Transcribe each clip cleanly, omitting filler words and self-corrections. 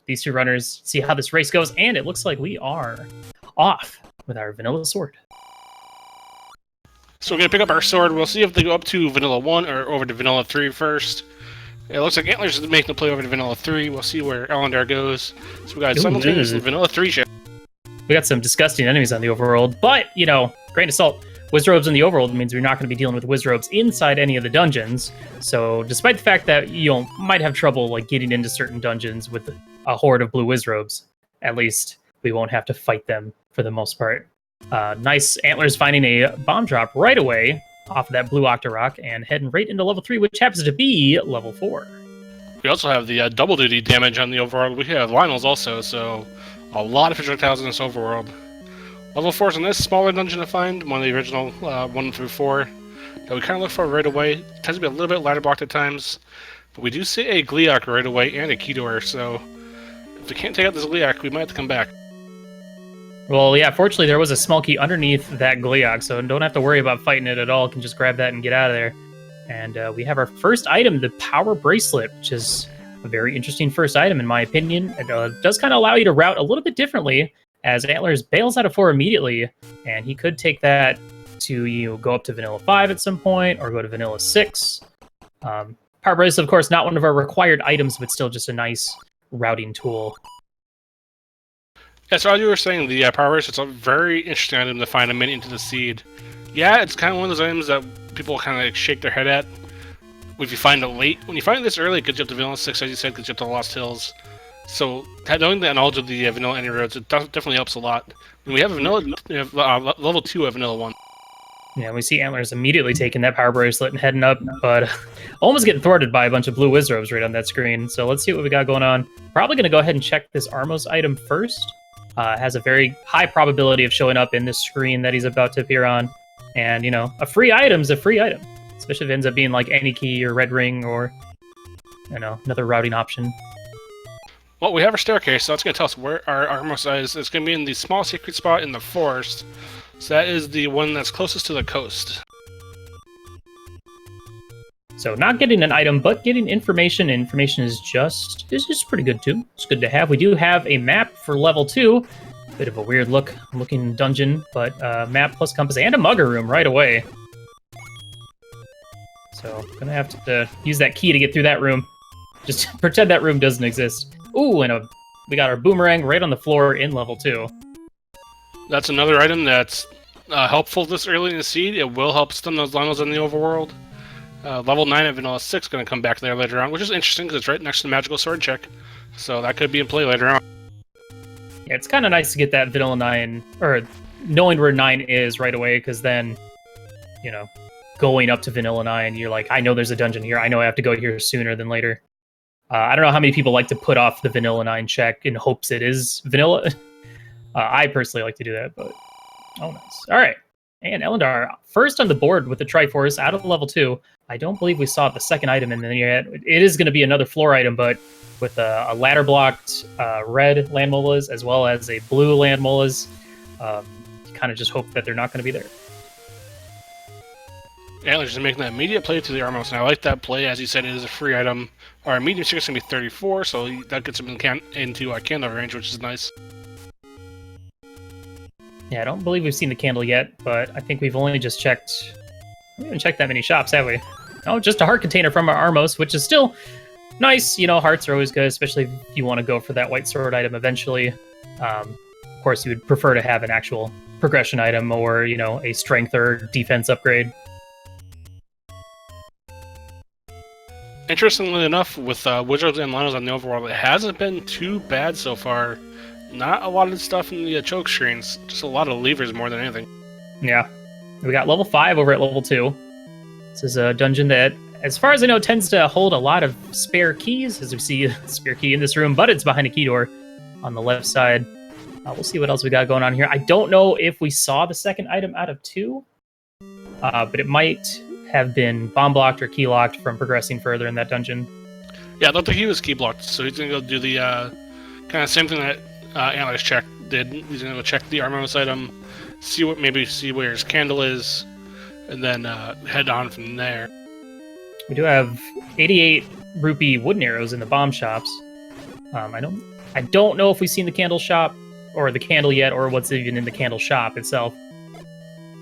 these two runners, see how this race goes, and it looks like we are off with our vanilla sword. So we're going to pick up our sword. We'll see if they go up to Vanilla 1 or over to Vanilla 3 first. It looks like Antlerz is making the play over to Vanilla 3. We'll see where Ellendar goes. So we got simultaneous Vanilla 3 ship. We got some disgusting enemies on the overworld, but, you know, grain of salt. Wizrobes in the overworld means we're not going to be dealing with Wizrobes inside any of the dungeons. So despite the fact that you might have trouble like getting into certain dungeons with a horde of blue Wizrobes, at least we won't have to fight them for the most part. Nice Antlerz finding a bomb drop right away off of that blue Octorok and heading right into level 3, which happens to be level 4. We also have the double duty damage on the overworld. We have Lionels also, so a lot of projectiles in this overworld. Level 4 is a nice smaller dungeon to find, one of the original 1 through 4 that we kind of look for right away. It tends to be a little bit ladder blocked at times, but we do see a Gliok right away and a Keydor, so if we can't take out this Gliok, we might have to come back. Well, yeah, fortunately there was a small key underneath that Gliok, so don't have to worry about fighting it at all. Can just grab that and get out of there. And we have our first item, the Power Bracelet, which is a very interesting first item in my opinion. It does kind of allow you to route a little bit differently, as Antlerz bails out of 4 immediately, and he could take that to go up to Vanilla 5 at some point, or go to Vanilla 6. Power Bracelet, of course, not one of our required items, but still just a nice routing tool. Yeah, so as you were saying, the Power Bracelet's a very interesting item to find a minute into the seed. Yeah, it's kind of one of those items that people kind of like shake their head at if you find it late. When you find it this early, it gets you up to Vanilla 6, as you said, gets you up to Lost Hills. So knowing the knowledge of the vanilla any roads, it definitely helps a lot. And we have level 2 of Vanilla 1. Yeah, we see Antlerz immediately taking that Power Bracelet and heading up, but almost getting thwarted by a bunch of blue Wizrobes right on that screen. So let's see what we got going on. Probably going to go ahead and check this Armos item first. Has a very high probability of showing up in this screen that he's about to appear on. And, you know, a free item's a free item. Especially if it ends up being like any key or red ring or, you know, another routing option. Well, we have our staircase, so that's going to tell us where our Armos is. It's going to be in the small secret spot in the forest. So that is the one that's closest to the coast. So not getting an item, but getting information. Information is just pretty good too. It's good to have. We do have a map for level 2. Bit of a weird looking dungeon, but map plus compass and a mugger room right away. So gonna have to use that key to get through that room. Just pretend that room doesn't exist. Ooh, and we got our boomerang right on the floor in level 2. That's another item that's helpful this early in the seed. It will help stun those Lionels in the overworld. Level 9 of Vanilla 6 going to come back there later on, which is interesting because it's right next to the magical sword check. So that could be in play later on. Yeah, it's kind of nice to get that Vanilla 9, or knowing where 9 is right away, because then, you know, going up to Vanilla 9, you're like, I know there's a dungeon here. I know I have to go here sooner than later. I don't know how many people like to put off the Vanilla 9 check in hopes it is Vanilla. I personally like to do that, but oh, nice. All right. And Ellendar, first on the board with the Triforce out of level 2. I don't believe we saw the second item in there yet. It is going to be another floor item, but with a ladder-blocked red land molas as well as a blue land molas. You kind of just hope that they're not going to be there. Antlerz is making that immediate play to the Armos, and I like that play. As you said, it is a free item. Our medium stick is going to be 34, so that gets him into candle range, which is nice. Yeah, I don't believe we've seen the candle yet, but I think we've only just checked... We haven't checked that many shops, have we? Oh, just a heart container from our Armos, which is still nice. You know, hearts are always good, especially if you want to go for that white sword item eventually. Of course, you would prefer to have an actual progression item or, you know, a strength or defense upgrade. Interestingly enough, with Wizards and Lionels on the overworld, it hasn't been too bad so far. Not a lot of stuff in the choke screens, just a lot of levers more than anything. Yeah. We got level 5 over at level 2. This is a dungeon that, as far as I know, tends to hold a lot of spare keys, as we see a spare key in this room, but it's behind a key door on the left side. We'll see what else we got going on here. I don't know if we saw the second item out of 2, but it might have been bomb blocked or key locked from progressing further in that dungeon. Yeah, I don't think he was key blocked, so he's going to go do the kind of same thing that Antlerz check did. He's going to go check the Armos item, see where his candle is, and then head on from there. We do have 88 rupee wooden arrows in the bomb shops. I I don't know if we've seen the candle shop or the candle yet, or what's even in the candle shop itself.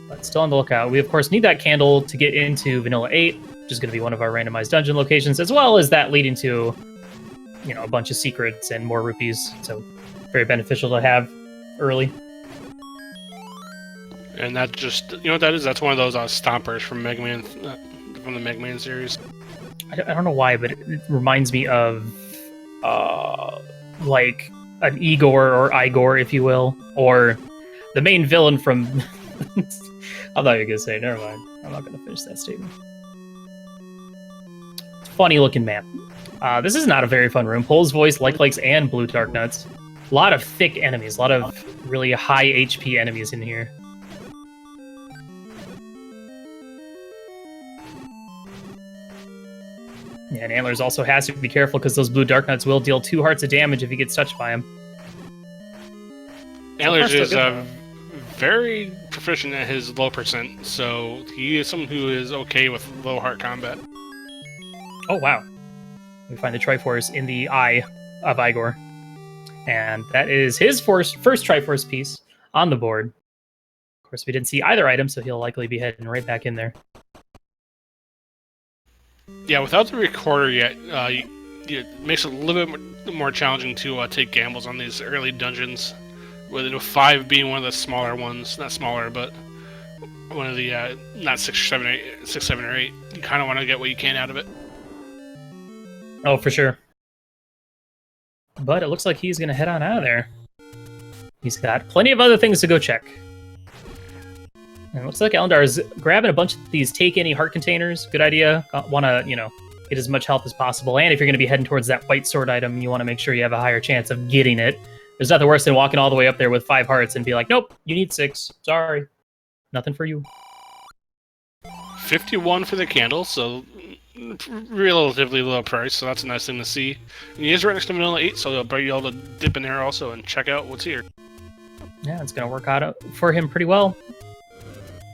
But still on the lookout. We, of course, need that candle to get into Vanilla 8, which is going to be one of our randomized dungeon locations, as well as that leading to, a bunch of secrets and more rupees. So very beneficial to have early. And that just, what that is? That's one of those stompers from Mega Man, from the Mega Man series. I don't know why, but it reminds me of, like, an Igor or Igor, if you will, or the main villain from... I thought you were going to say, never mind. I'm not going to finish that statement. Funny looking map. This is not a very fun room. Pole's Voice, Likes, and Blue Dark Nuts. A lot of thick enemies, a lot of really high HP enemies in here. Yeah, and Antlerz also has to be careful because those Blue Dark Nuts will deal 2 hearts of damage if he gets touched by them. Antlerz is very proficient at his low percent, so he is someone who is okay with low heart combat. Oh, wow. We find the Triforce in the eye of Igor. And that is his first Triforce piece on the board. Of course, we didn't see either item, so he'll likely be heading right back in there. Yeah, without the recorder yet, it makes it a little bit more challenging to take gambles on these early dungeons. With 5 being one of the smaller ones, not smaller, but one of the not 6, 7, or 8. You kind of want to get what you can out of it. Oh, for sure. But it looks like he's going to head on out of there. He's got plenty of other things to go check. And it looks like Ellendar is grabbing a bunch of these take any heart containers. Good idea. Want to, get as much health as possible. And if you're going to be heading towards that white sword item, you want to make sure you have a higher chance of getting it. There's nothing worse than walking all the way up there with 5 hearts and be like, nope, you need 6. Sorry. Nothing for you. 51 for the candle, so relatively low price, so that's a nice thing to see. And he is right next to Vanilla 8, so they'll be able to dip in there also and check out what's here. Yeah, it's going to work out for him pretty well.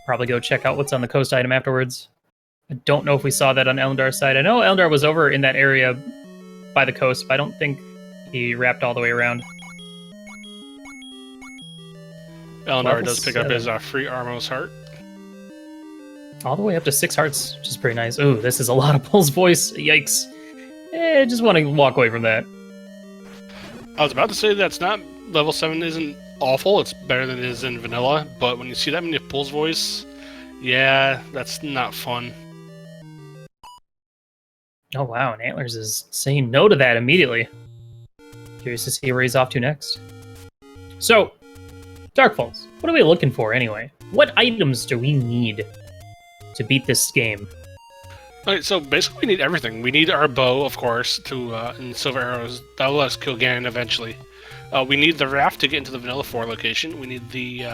Probably go check out what's on the coast item afterwards. I don't know if we saw that on Ellendar's side. I know Ellendar was over in that area by the coast, but I don't think he wrapped all the way around. Ellendar does pick up his free Armos heart. All the way up to 6 hearts, which is pretty nice. Ooh, this is a lot of Pole's Voice. Yikes. Just want to walk away from that. I was about to say that's not... Level 7 isn't awful. It's better than it is in Vanilla. But when you see that many Pole's Voice, yeah, that's not fun. Oh, wow. And Antlerz is saying no to that immediately. Curious to see where he's off to next. So... Darkfalls, what are we looking for anyway? What items do we need to beat this game? Alright, so basically we need everything. We need our bow, of course, and silver arrows. That'll let us kill Ganon eventually. We need the raft to get into the Vanilla 4 location. We need the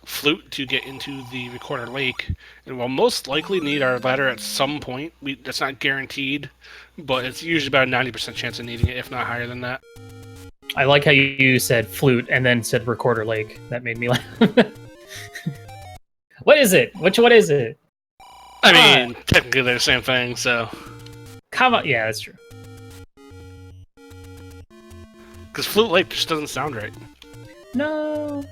flute to get into the Recorder Lake. And we'll most likely need our ladder at some point. That's not guaranteed, but it's usually about a 90% chance of needing it, if not higher than that. I like how you said flute and then said Recorder Lake. That made me laugh. What is it? What is it? I mean, technically they're the same thing, so... Come on. Yeah, that's true. Because Flute Lake just doesn't sound right. No.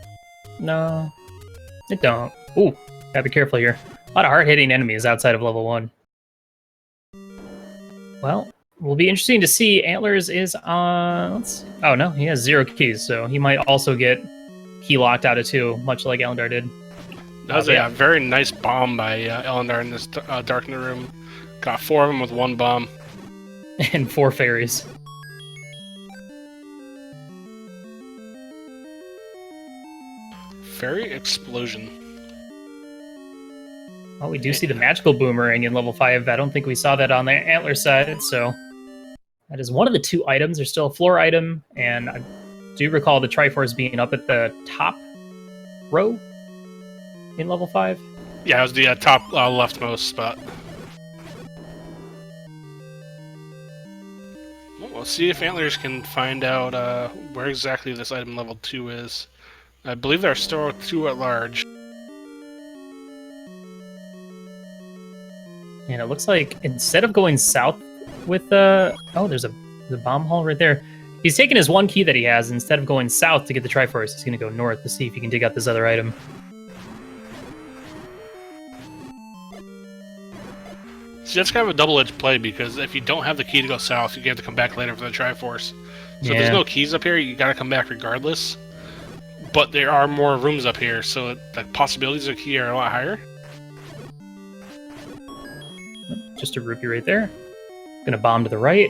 It don't. Ooh, gotta be careful here. A lot of hard-hitting enemies outside of level 1. Well... will be interesting to see. Antlerz is on... let's see. Oh, no, he has 0 keys, so he might also get key locked out of 2, much like Ellendar did. That was a very nice bomb by Ellendar in this darkened room. Got 4 of them with 1 bomb. And 4 fairies. Fairy explosion. Well, we do see the magical boomerang in level 5. I don't think we saw that on the Antlerz side, so... that is one of the 2 items. There's still a floor item, and I do recall the Triforce being up at the top row in level 5. Yeah, it was the top leftmost spot. Well, we'll see if Antlerz can find out where exactly this item level 2 is. I believe there are still 2 at large. And it looks like instead of going south with the... oh, there's a bomb hole right there. He's taking his one key that he has, and instead of going south to get the Triforce, he's going to go north to see if he can dig out this other item. See, that's kind of a double-edged play, because if you don't have the key to go south, you have to come back later for the Triforce. So if there's no keys up here, you gotta come back regardless. But there are more rooms up here, so the possibilities of key are a lot higher. Just a rupee right there. Gonna bomb to the right.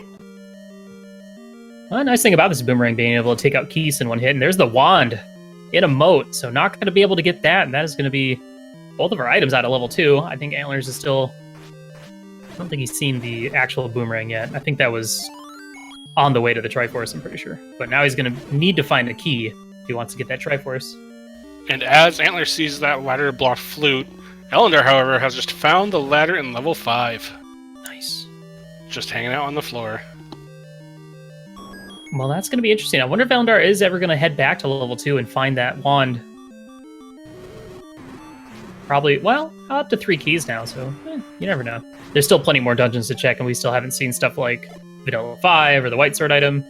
Well, nice thing about this boomerang being able to take out keys in one hit, and there's the wand in a moat, so not going to be able to get that, and that is going to be both of our items out of level 2. I think Antlerz is still... I don't think he's seen the actual boomerang yet. I think that was on the way to the Triforce, I'm pretty sure. But now he's going to need to find a key if he wants to get that Triforce. And as Antlerz sees that ladder blocked flute, Ellendar, however, has just found the ladder in level 5. Nice. Just hanging out on the floor. Well, that's going to be interesting. I wonder if Ellendar is ever going to head back to level 2 and find that wand. Probably, well, up to 3 keys now, so you never know. There's still plenty more dungeons to check, and we still haven't seen stuff like Vanilla 5 or the White Sword item.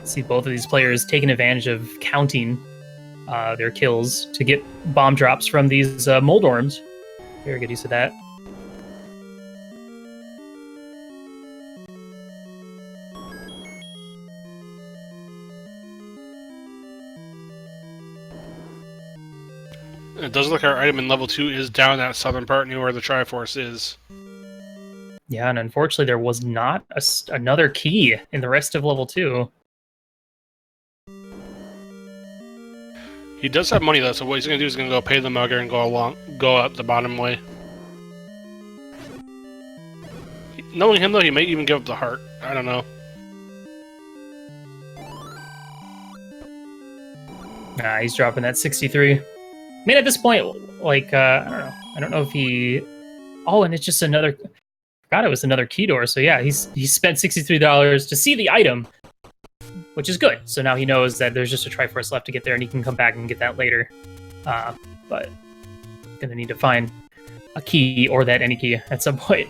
See both of these players taking advantage of counting their kills to get bomb drops from these mold orms. Very good use of that. It does look like our item in level 2 is down that southern part near where the Triforce is. Yeah, and unfortunately there was not another key in the rest of level 2. He does have money though, so what he's gonna do is gonna go pay the mugger and go up the bottom way. Knowing him though, he may even give up the heart. I don't know. Nah, he's dropping that 63. I mean, at this point, like, I don't know. I don't know if he... Oh, and it's just another... I forgot it was another key door. So yeah, he spent $63 to see the item, which is good. So now he knows that there's just a Triforce left to get there, and he can come back and get that later. But gonna need to find a key or that any key at some point.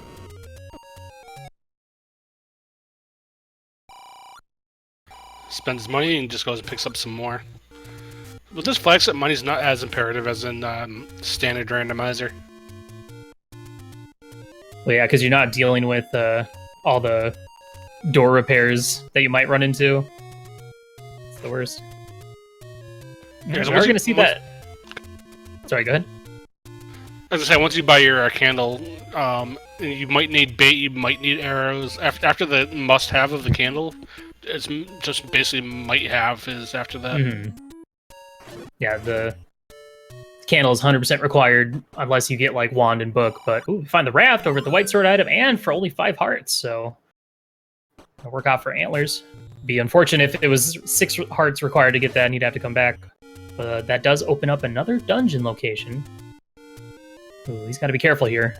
Spends money and just goes and picks up some more. With this flagship, money's not as imperative as in standard randomizer. Well, yeah, because you're not dealing with all the door repairs that you might run into. It's the worst. Yeah, so we're going to see that... Sorry, go ahead. As I say, once you buy your candle, you might need bait, you might need arrows. After the must-have of the candle, it's just basically might-have is after that. Mm-hmm. Yeah, the candle is 100% required unless you get like wand and book. But ooh, we find the raft over at the White Sword item and for only 5 hearts. So it'll work out for Antlerz. Be unfortunate if it was 6 hearts required to get that and he'd have to come back. But that does open up another dungeon location. Ooh, he's got to be careful here.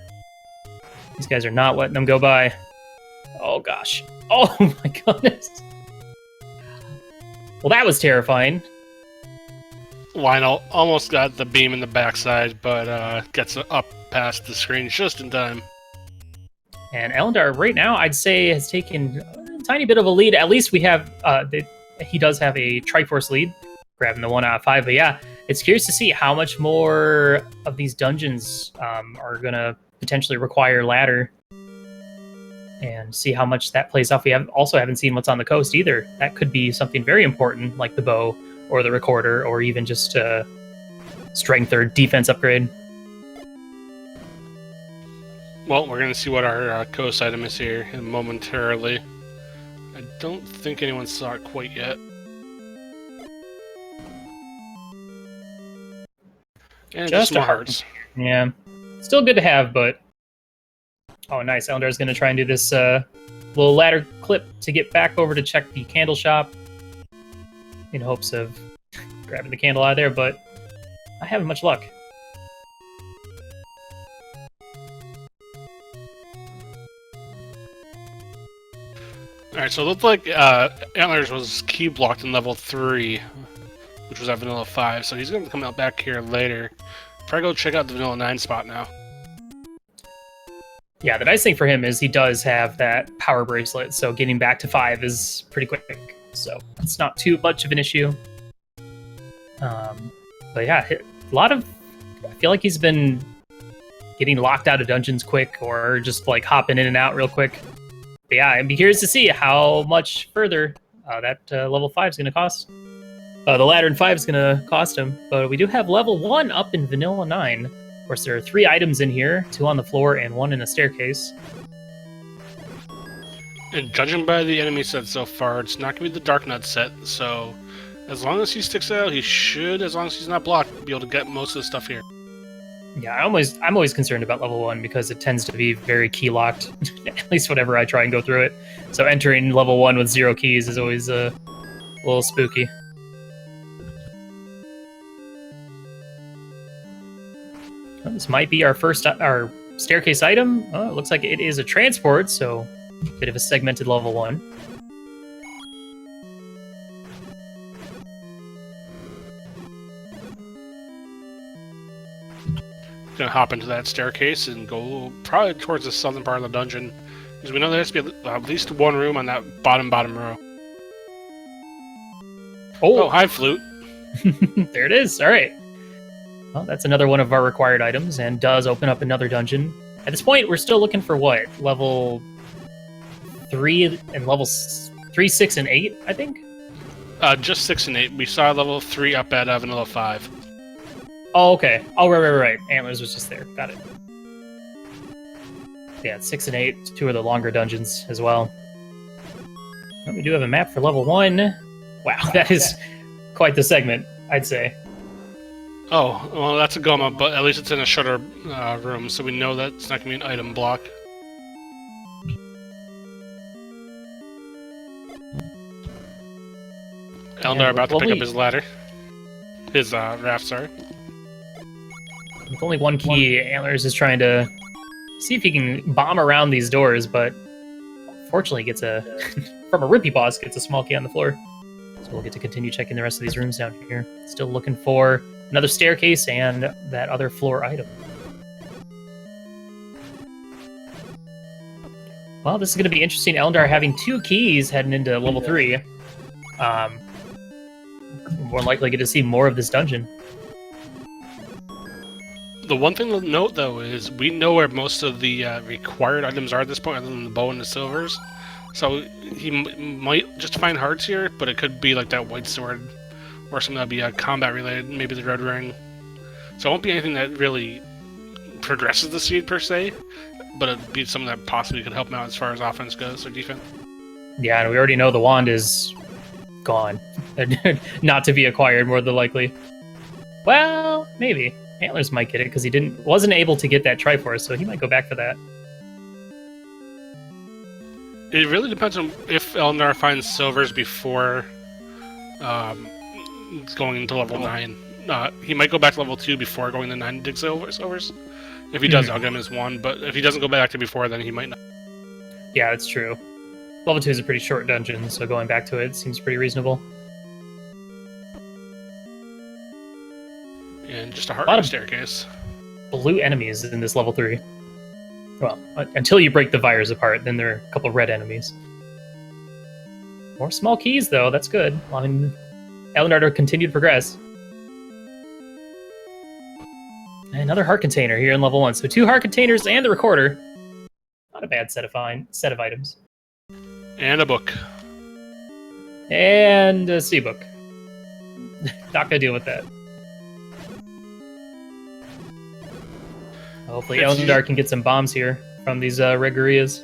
These guys are not letting him go by. Oh gosh. Oh my goodness. Well, that was terrifying. Lionel almost got the beam in the backside, but gets up past the screen just in time. And Ellendar, right now, I'd say has taken a tiny bit of a lead. At least we have, he does have a Triforce lead, grabbing the 1 out of 5. But yeah, it's curious to see how much more of these dungeons are going to potentially require ladder. And see how much that plays off. We also haven't seen what's on the coast either. That could be something very important, like the bow, or the recorder, or even just a strength or defense upgrade. Well, we're going to see what our coast item is here momentarily. I don't think anyone saw it quite yet. And just more hearts. Yeah. Still good to have, but... Oh, nice. Ellendar's going to try and do this little ladder clip to get back over to check the candle shop in hopes of grabbing the candle out of there, but not having much luck. Alright, so it looked like Antlerz was key blocked in level 3, which was at Vanilla 5, so he's going to come out back here later. Probably go check out the Vanilla 9 spot now. Yeah, the nice thing for him is he does have that power bracelet, so getting back to 5 is pretty quick. So it's not too much of an issue. But yeah, a lot of... I feel like he's been getting locked out of dungeons quick, or just like hopping in and out real quick. But yeah, I'd be curious to see how much further that level 5 is going to cost. The ladder in 5 is going to cost him, but we do have level 1 up in Vanilla 9. Of course, there are 3 items in here, 2 on the floor and 1 in a staircase. And judging by the enemy set so far, it's not going to be the Dark Nut set, so as long as he sticks out, he should, as long as he's not blocked, be able to get most of the stuff here. Yeah, I'm always concerned about level 1 because it tends to be very key locked, at least whenever I try and go through it. So entering level 1 with 0 keys is always a little spooky. Well, this might be our staircase item. Oh, it looks like it is a transport, so a bit of a segmented level 1. Gonna hop into that staircase and go probably towards the southern part of the dungeon, because we know there has to be at least 1 room on that bottom row. Oh, hi, flute. There it is. All right. Well, that's another one of our required items, and does open up another dungeon. At this point, we're still looking for what? Level 3 and levels 3, 6, and 8, I think? Just 6 and 8. We saw level 3 up at Vanilla 5. Oh, okay. Oh, right. Antlerz was just there. Got it. Yeah, 6 and 8, 2 of the longer dungeons as well. Oh, we do have a map for level 1. Wow, that is quite the segment, I'd say. Oh, well, that's a Goma, but at least it's in a shorter room, so we know that it's not going to be an item block. Ellendar about to pick up his ladder. His raft, sorry. With only 1 key, Antlerz is trying to see if he can bomb around these doors, but fortunately gets from a Rippy boss, gets a small key on the floor. So we'll get to continue checking the rest of these rooms down here. Still looking for another staircase and that other floor item. Well, this is going to be interesting. Ellendar having 2 keys heading into level 3. More likely get to see more of this dungeon. The one thing to note, though, is we know where most of the required items are at this point, other than the bow and the silvers. So he might just find hearts here, but it could be like that white sword, or something that'd be combat related, maybe the red ring. So it won't be anything that really progresses the seed per se, but it'd be something that possibly could help him out as far as offense goes or defense. Yeah, and we already know the wand is gone. Not to be acquired, more than likely. Well, maybe. Antlerz might get it because he wasn't able to get that Triforce, so he might go back for that. It really depends on if Ellendar finds silvers before going into level 9. He might go back to level 2 before going to 9 to dig silvers. If he does, I'll get him his 1, but if he doesn't go back to before, then he might not. Yeah, that's true. Level 2 is a pretty short dungeon, so going back to it seems pretty reasonable. And just a heart staircase. Blue enemies in this level 3. Well, until you break the virus apart, then there are a couple red enemies. More small keys, though. That's good. I mean, Ellendar to continue to progress. And another heart container here in level 1. So 2 heart containers and the recorder. Not a bad set of items. And a book. And a sea book. Not gonna deal with that. Hopefully Ellendar can get some bombs here from these Regarias.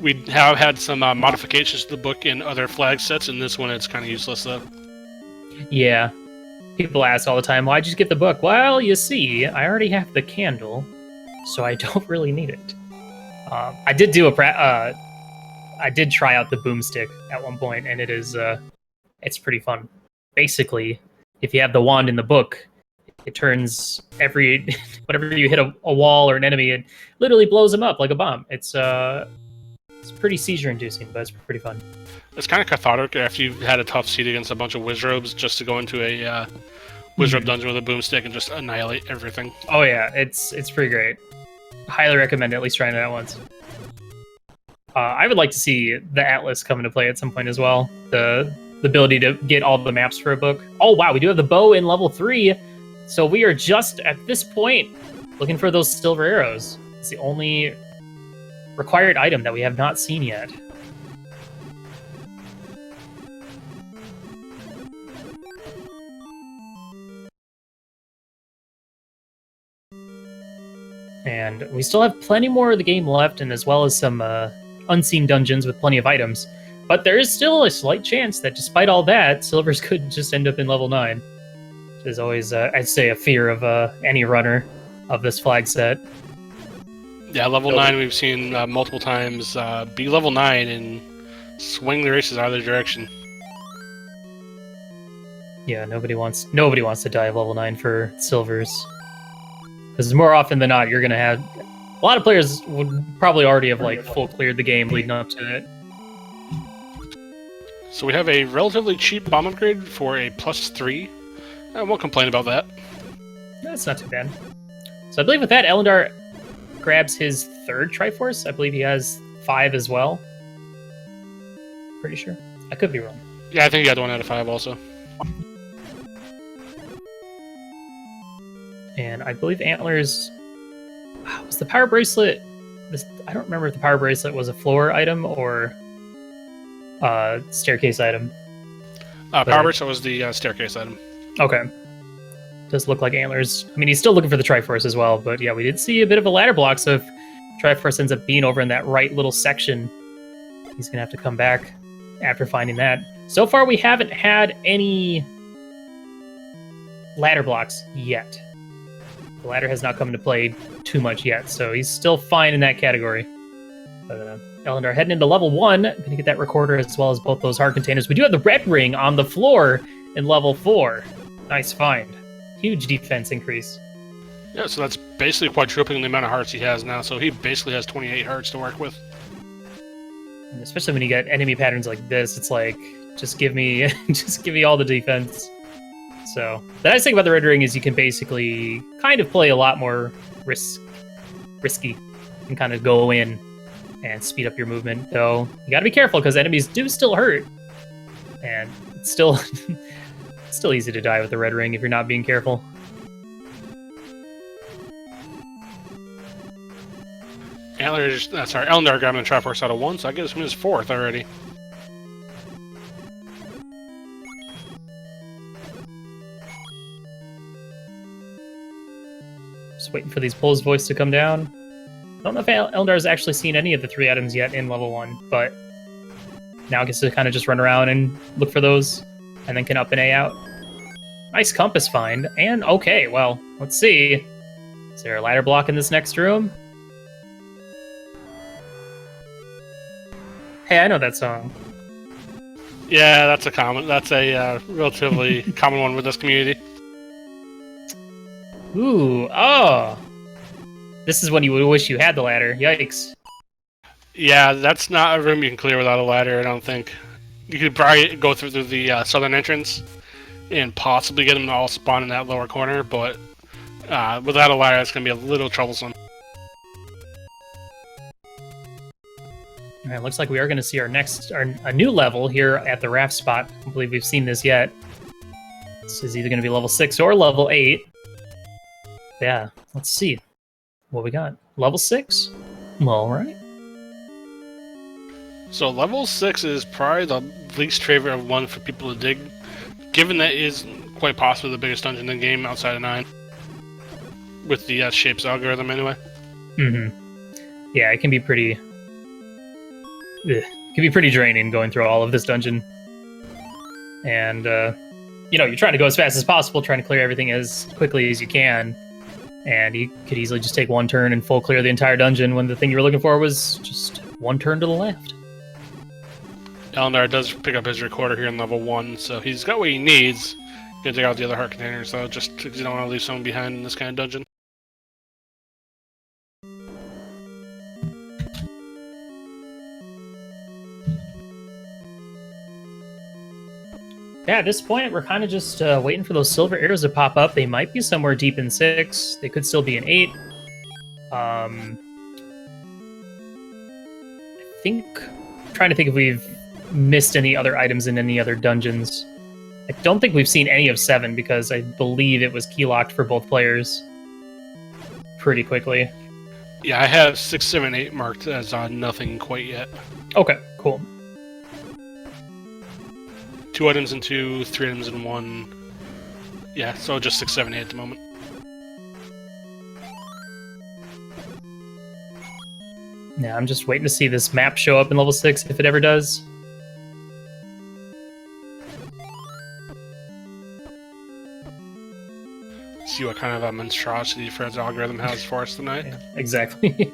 We have had some modifications to the book in other flag sets, and this one it's kind of useless, though. Yeah. People ask all the time, why'd you get the book? Well, you see, I already have the candle, so I don't really need it. I did do I did try out the boomstick at one point, and it's pretty fun. Basically, if you have the wand in the book, it turns whenever you hit a wall or an enemy, it literally blows them up like a bomb. It's pretty seizure-inducing, but it's pretty fun. It's kind of cathartic after you've had a tough seat against a bunch of wizrobes just to go into a Wizard Dungeon with a boomstick and just annihilate everything. Oh yeah, it's pretty great. Highly recommend at least trying it out once. I would like to see the Atlas come into play at some point as well. The ability to get all the maps for a book. Oh wow, we do have the bow in level 3, so we are just at this point looking for those silver arrows. It's the only required item that we have not seen yet. And we still have plenty more of the game left, and as well as some unseen dungeons with plenty of items. But there is still a slight chance that despite all that, silvers could just end up in level 9. Which is always, I'd say, a fear of any runner of this flag set. Yeah, level 9 we've seen multiple times be level 9 and swing the races either direction. Yeah, nobody wants to die of level 9 for silvers. Because more often than not, you're going to have... A lot of players would probably already have like full cleared the game leading up to it. So we have a relatively cheap bomb upgrade for a +3. I won't complain about that. That's not too bad. So I believe with that, Ellendar grabs his 3rd Triforce. I believe he has 5 as well. Pretty sure. I could be wrong. Yeah, I think he got 1 out of 5 also. And I believe Antler's... Was the Power Bracelet... I don't remember if the Power Bracelet was a floor item or staircase item. Power Bracelet was the staircase item. Okay. Does look like Antler's... I mean, he's still looking for the Triforce as well, but yeah, we did see a bit of a ladder block, so if Triforce ends up being over in that right little section, he's going to have to come back after finding that. So far, we haven't had any ladder blocks yet. The ladder has not come into play too much yet, so he's still fine in that category. But Ellendar heading into level 1, gonna get that recorder as well as both those heart containers. We do have the red ring on the floor in level 4. Nice find. Huge defense increase. Yeah, so that's basically quadrupling the amount of hearts he has now, so he basically has 28 hearts to work with. And especially when you get enemy patterns like this, it's like, just give me all the defense. So the nice thing about the red ring is you can basically kind of play a lot more risky and kind of go in and speed up your movement. Though you got to be careful because enemies do still hurt, and it's still it's still easy to die with the red ring if you're not being careful. Ellendar grabbing the Triforce out of 1, so I guess him his 4th already. Just waiting for these pulls voice to come down. I don't know if Ellendar's actually seen any of the 3 items yet in level 1, but now gets to kind of just run around and look for those, and then can up and A out. Nice compass find, and okay, well, let's see. Is there a ladder block in this next room? Hey, I know that song. Yeah, that's a relatively common one with this community. Ooh, oh. This is when you would wish you had the ladder. Yikes. Yeah, that's not a room you can clear without a ladder, I don't think. You could probably go through the southern entrance and possibly get them to all spawn in that lower corner, but without a ladder, it's going to be a little troublesome. Alright, looks like we are going to see a new level here at the raft spot. I don't believe we've seen this yet. This is either going to be level 6 or level 8. Yeah, let's see what we got. Level 6? Alright. So level 6 is probably the least favorite of one for people to dig, given that it is quite possibly the biggest dungeon in the game outside of 9. With the shapes algorithm anyway. Mm-hmm. Yeah, it can be pretty... It can be pretty draining going through all of this dungeon. And, you're trying to go as fast as possible, trying to clear everything as quickly as you can. And you could easily just take one turn and full clear the entire dungeon when the thing you were looking for was just one turn to the left. Ellendar does pick up his recorder here in level 1, so he's got what he needs. He's gonna take out the other heart containers, though, just because you don't want to leave someone behind in this kind of dungeon. Yeah, at this point, we're kind of just waiting for those silver arrows to pop up. They might be somewhere deep in 6. They could still be in 8. I think... trying to think if we've missed any other items in any other dungeons. I don't think we've seen any of 7 because I believe it was key locked for both players pretty quickly. Yeah, I have 6, 7, 8 marked as nothing quite yet. Okay, cool. 2 items in 2, 3 items in 1. Yeah, so just 6, 7, 8 at the moment. Yeah, I'm just waiting to see this map show up in level 6 if it ever does. See what kind of a monstrosity Fred's algorithm has for us tonight. Yeah, exactly.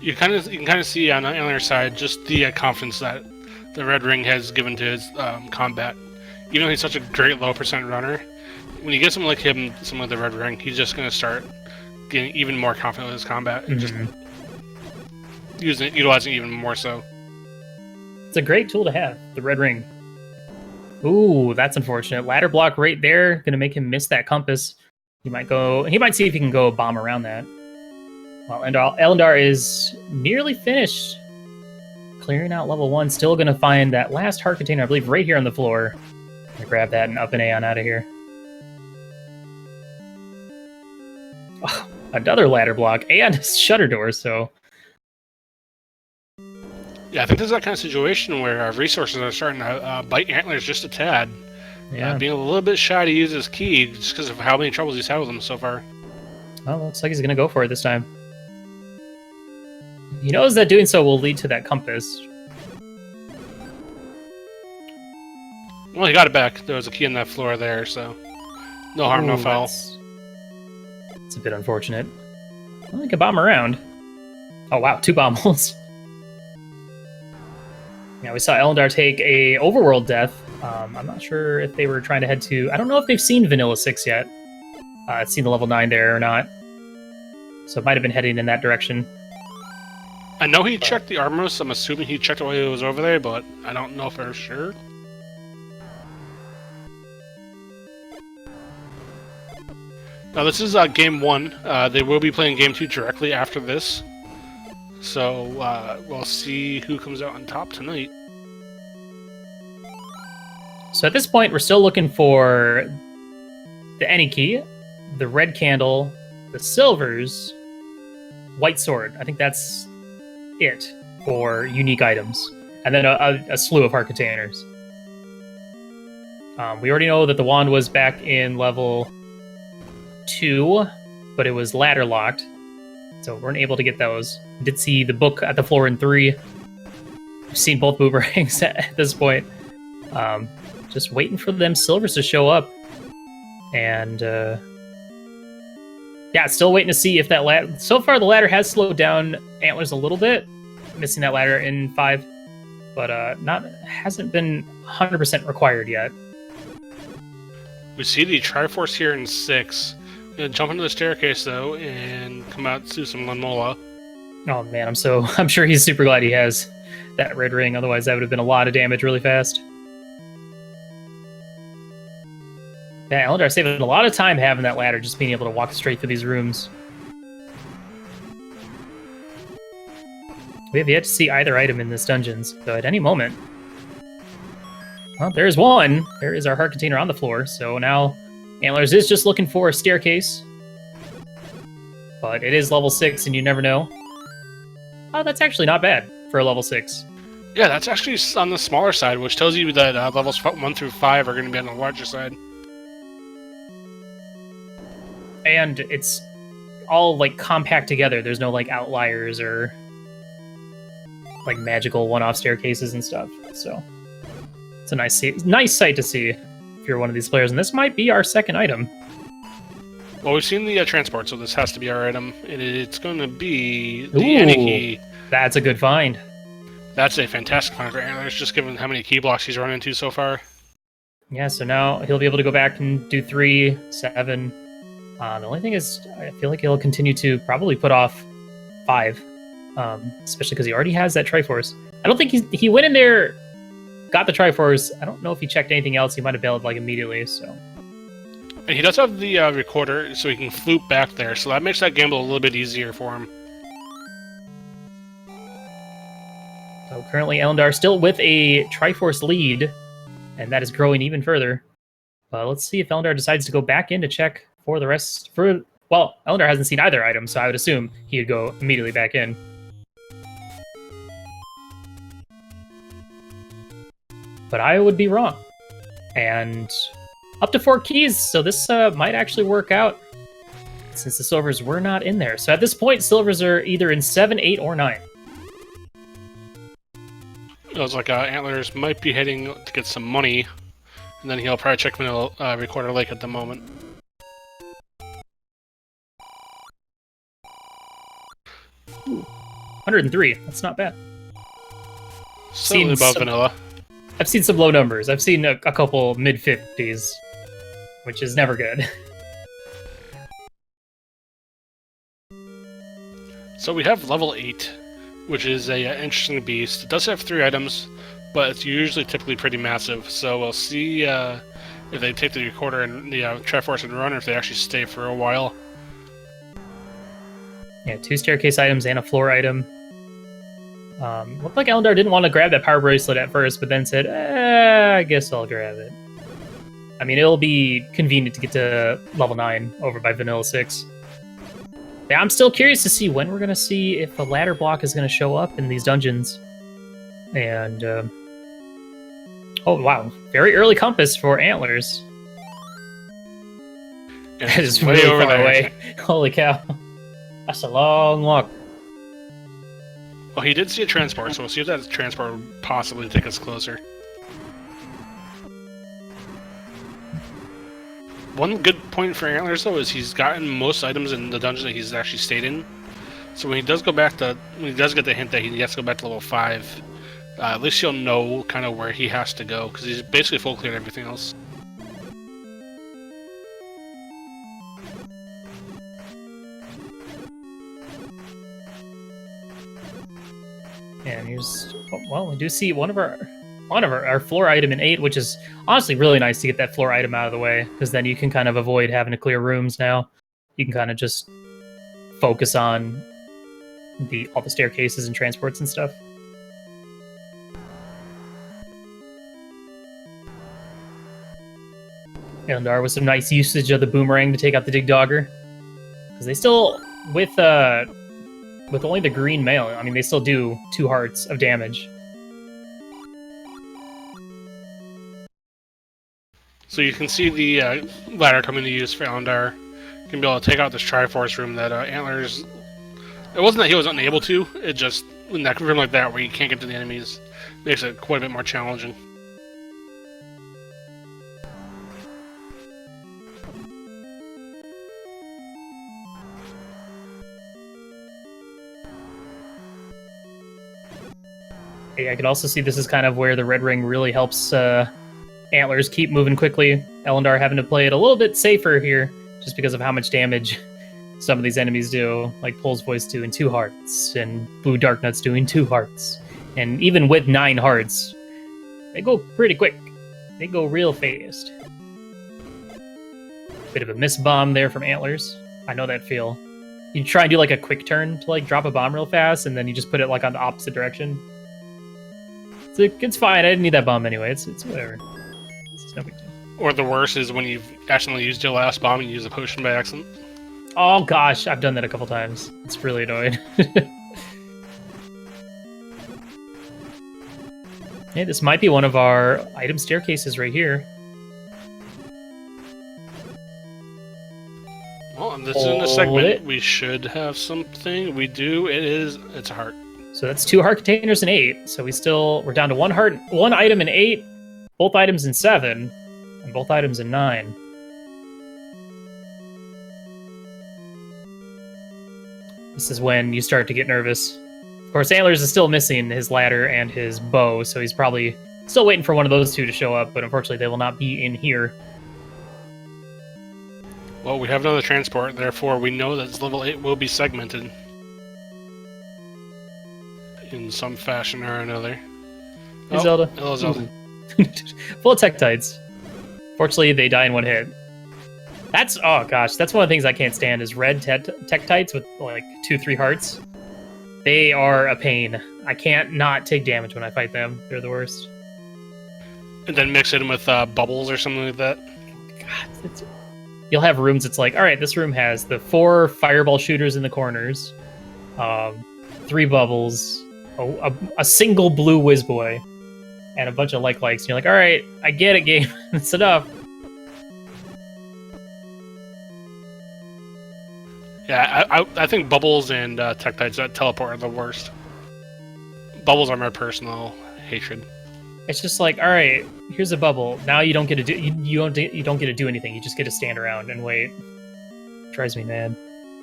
You can kind of see on the other side just the confidence that the Red Ring has given to his combat. Even though he's such a great low percent runner, when you get someone like him, someone like the Red Ring, he's just going to start getting even more confident with his combat and just utilizing it even more so. It's a great tool to have, the Red Ring. Ooh, that's unfortunate. Ladder block right there, going to make him miss that compass. He might see if he can go bomb around that. Well, and Ellendar is nearly finished. Clearing out level 1, still going to find that last heart container, I believe, right here on the floor. Gonna grab that and up and Aeon out of here. Oh, another ladder block and a shutter door, so... Yeah, I think this is that kind of situation where our resources are starting to bite Antlers just a tad. Yeah. Being a little bit shy to use his key just because of how many troubles he's had with them so far. Well, looks like he's going to go for it this time. He knows that doing so will lead to that compass. Well, he got it back. There was a key in that floor there, so no harm, no foul. It's a bit unfortunate. Well, he can bomb around. Oh, wow, 2 bomb holes. Yeah, we saw Ellendar take a overworld death. I'm not sure if they were trying to head to... I don't know if they've seen Vanilla 6 yet. Seen the level 9 there or not. So it might have been heading in that direction. I know he checked the armor, so I'm assuming he checked while he was over there, but I don't know for sure. Now, this is Game 1. They will be playing Game 2 directly after this. So, we'll see who comes out on top tonight. So at this point, we're still looking for the any key, the red candle, the silvers, white sword. I think that's it for unique items. And then a slew of heart containers. We already know that the wand was back in level 2, but it was ladder locked. So we weren't able to get those. We did see the book at the floor in 3. We've seen both boomerangs at this point. Just waiting for them silvers to show up. And yeah, still waiting to see if that ladder... So far, the ladder has slowed down Antlers a little bit. Missing that ladder in 5. But hasn't been 100% required yet. We see the Triforce here in 6. Gonna jump into the staircase though and come out to some Lanmola. Oh man, I'm sure he's super glad he has that red ring. Otherwise, that would have been a lot of damage really fast. Yeah, Ellendar saving a lot of time having that ladder, just being able to walk straight through these rooms. We have yet to see either item in this dungeon, so at any moment. Well, there's one. There is our heart container on the floor. So now Antlers is just looking for a staircase. But it is level 6, and you never know. Oh, that's actually not bad for a level 6. Yeah, that's actually on the smaller side, which tells you that levels 1 through 5 are going to be on the larger side. And it's all, like, compact together. There's no, like, outliers or, like, magical one-off staircases and stuff. So it's a nice sight to see if you're one of these players. And this might be our second item. Well, we've seen the transport, so this has to be our item. It's going to be the Aniki. That's a good find. That's a fantastic find for Antlers, just given how many key blocks he's run into so far. Yeah, so now he'll be able to go back and do 3, 7, The only thing is, I feel like he'll continue to probably put off 5, especially because he already has that Triforce. I don't think he went in there, got the Triforce. I don't know if he checked anything else. He might have bailed like immediately. So, and he does have the recorder, so he can floop back there. So that makes that gamble a little bit easier for him. So currently, Ellendar still with a Triforce lead, and that is growing even further. Let's see if Ellendar decides to go back in to check for the rest. Well, Ellendar hasn't seen either item, so I would assume he would go immediately back in. But I would be wrong. And up to 4 keys, so this might actually work out since the silvers were not in there. So at this point, silvers are either in 7, 8, or 9. It looks like Antlers might be heading to get some money, and then he'll probably check Vanilla Recorder Lake at the moment. Ooh, 103. That's not bad. Slightly above Vanilla. I've seen some low numbers. I've seen a couple mid-50s, which is never good. So we have level 8, which is a interesting beast. It does have 3 items, but it's usually typically pretty massive. So we'll see if they take the recorder and the Triforce and run, or if they actually stay for a while. Yeah, 2 staircase items and a floor item. Looked like Ellendar didn't want to grab that power bracelet at first, but then said, I guess I'll grab it. I mean, it'll be convenient to get to level 9 over by Vanilla 6. Yeah, I'm still curious to see when we're going to see if a ladder block is going to show up in these dungeons. And, oh, wow. Very early compass for Antlers. And that is way far away. Holy cow. That's a long walk. Well, he did see a transport, so we'll see if that transport would possibly take us closer. One good point for Antlers, though, is he's gotten most items in the dungeon that he's actually stayed in. So when he does get the hint that he has to go back to level 5, at least he'll know kind of where he has to go, because he's basically full cleared everything else. And here's, well, we do see one of our floor item in 8, which is honestly really nice to get that floor item out of the way, because then you can kind of avoid having to clear rooms now. You can kind of just focus on all the staircases and transports and stuff. Ellendar with some nice usage of the boomerang to take out the Dig Dogger, because they still, with only the green mail, I mean, they still do 2 hearts of damage. So you can see the ladder coming to use for Ellendar. You can be able to take out this Triforce room that Antlers... It wasn't that he was unable to, it just, in that room like that where you can't get to the enemies, makes it quite a bit more challenging. I could also see this is kind of where the red ring really helps Antlers keep moving quickly. Ellendar having to play it a little bit safer here, just because of how much damage some of these enemies do, like Pole's Voice doing 2 hearts, and Blue Darknuts doing 2 hearts. And even with 9 hearts, they go pretty quick. They go real fast. Bit of a miss bomb there from Antlers. I know that feel. You try and do like a quick turn to like drop a bomb real fast, and then you just put it like on the opposite direction. It's fine. I didn't need that bomb anyway. It's whatever. It's no big deal. Or the worst is when you've accidentally used your last bomb and you use a potion by accident. Oh gosh, I've done that a couple times. It's really annoying. Hey, this might be one of our item staircases right here. Well, and this is in the segment. We should have something. We do. It's a heart. So that's 2 heart containers in 8. So we're down to 1 heart, 1 item in 8, both items in 7, and both items in 9. This is when you start to get nervous. Of course, Antlers is still missing his ladder and his bow, so he's probably still waiting for one of those 2 to show up, but unfortunately they will not be in here. Well, we have another transport, therefore we know that this level 8 will be segmented. In some fashion or another. Hey, Zelda. Hello, Zelda. Full of Tektites. Fortunately, they die in one hit. Oh gosh, that's one of the things I can't stand is red Tektites with like 2-3 hearts. They are a pain. I can't not take damage when I fight them. They're the worst. And then mix it in with bubbles or something like that. God, you'll have rooms. It's like, all right, this room has the 4 fireball shooters in the corners, 3 bubbles, a single blue whiz boy, and a bunch of likes. And you're like, all right, I get it, game. It's enough. Yeah, I think bubbles and Tektites that teleport are the worst. Bubbles are my personal hatred. It's just like, all right, here's a bubble. Now you don't get to do you don't get to do anything. You just get to stand around and wait. Drives me mad.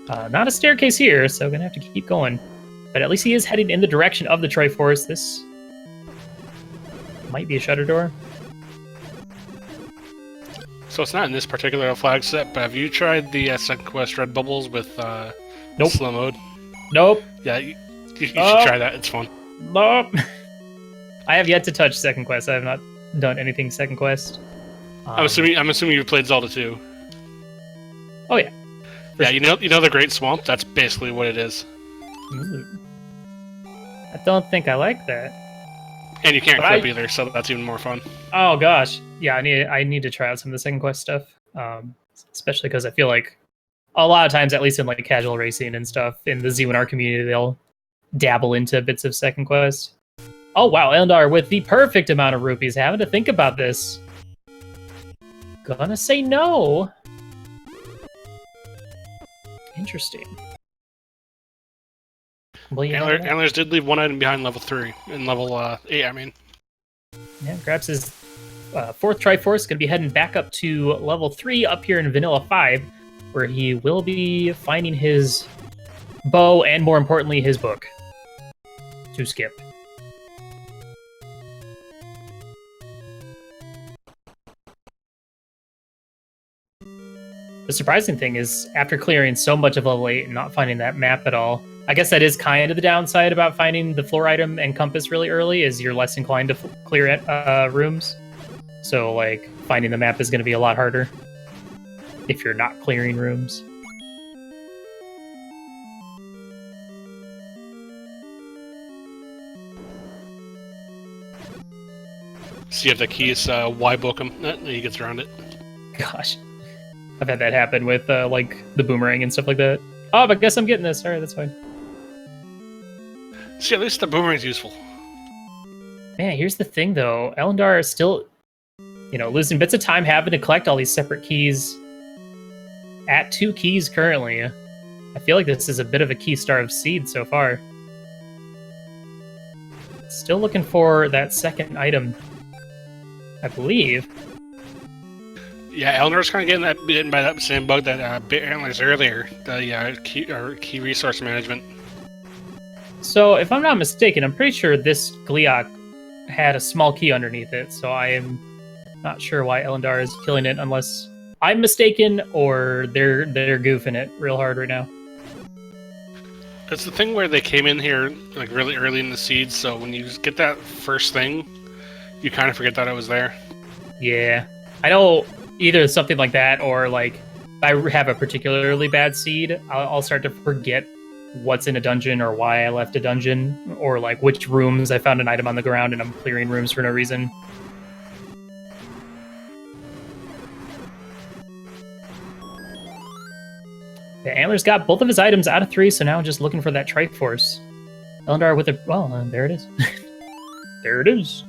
Not a staircase here, so gonna have to keep going. But at least he is heading in the direction of the Triforce. This might be a shutter door. So it's not in this particular flag set, but have you tried the second quest Red Bubbles with Nope. slow mode? Nope. Yeah, you should try that. It's fun. Nope. I have yet to touch second quest. I have not done anything second quest. I'm assuming you've played Zelda 2. Oh yeah. Yeah, you know the Great Swamp. That's basically what it is. Ooh. I don't think I like that. And you can't clip either, so that's even more fun. Oh gosh, yeah. I need to try out some of the second quest stuff, especially because I feel like a lot of times, at least in like casual racing and stuff in the Z1R community, they'll dabble into bits of second quest. Oh wow, Ellendar with the perfect amount of rupees. Having to think about this. Gonna say no. Interesting. Well, yeah, Antlerz did leave one item behind level 3 in level 8. I mean, yeah, grabs his 4th Triforce. Gonna be heading back up to level 3 up here in Vanilla 5, where he will be finding his bow and, more importantly, his book to skip. The surprising thing is, after clearing so much of level 8 and not finding that map at all, I guess that is kind of the downside about finding the floor item and compass really early, is you're less inclined to clear rooms. So, like, finding the map is going to be a lot harder if you're not clearing rooms. so you have the keys Y book him. He gets around it. Gosh. I've had that happen with, like, the boomerang and stuff like that. Oh, but I guess I'm getting this. Alright, that's fine. See, at least the boomerang's useful. Man, here's the thing, though. Ellendar is still, losing bits of time having to collect all these separate keys. At 2 keys currently. I feel like this is a bit of a key starved seed so far. Still looking for that second item, I believe. Yeah, Ellendar's kind of getting bitten by that same bug that bit Antlerz earlier. The key resource management. So, if I'm not mistaken, I'm pretty sure this Gliok had a small key underneath it, so I am not sure why Ellendar is killing it unless I'm mistaken or they're goofing it real hard right now. It's the thing where they came in here like really early in the seed, so when you get that first thing, you kind of forget that it was there. Yeah. I know either something like that or like if I have a particularly bad seed, I'll start to forget what's in a dungeon or why I left a dungeon or like which rooms I found an item on the ground and I'm clearing rooms for no reason. The Antler's got both of his items out of 3, so now just looking for that Triforce. Ellendar with a... Well, there it is. There it is.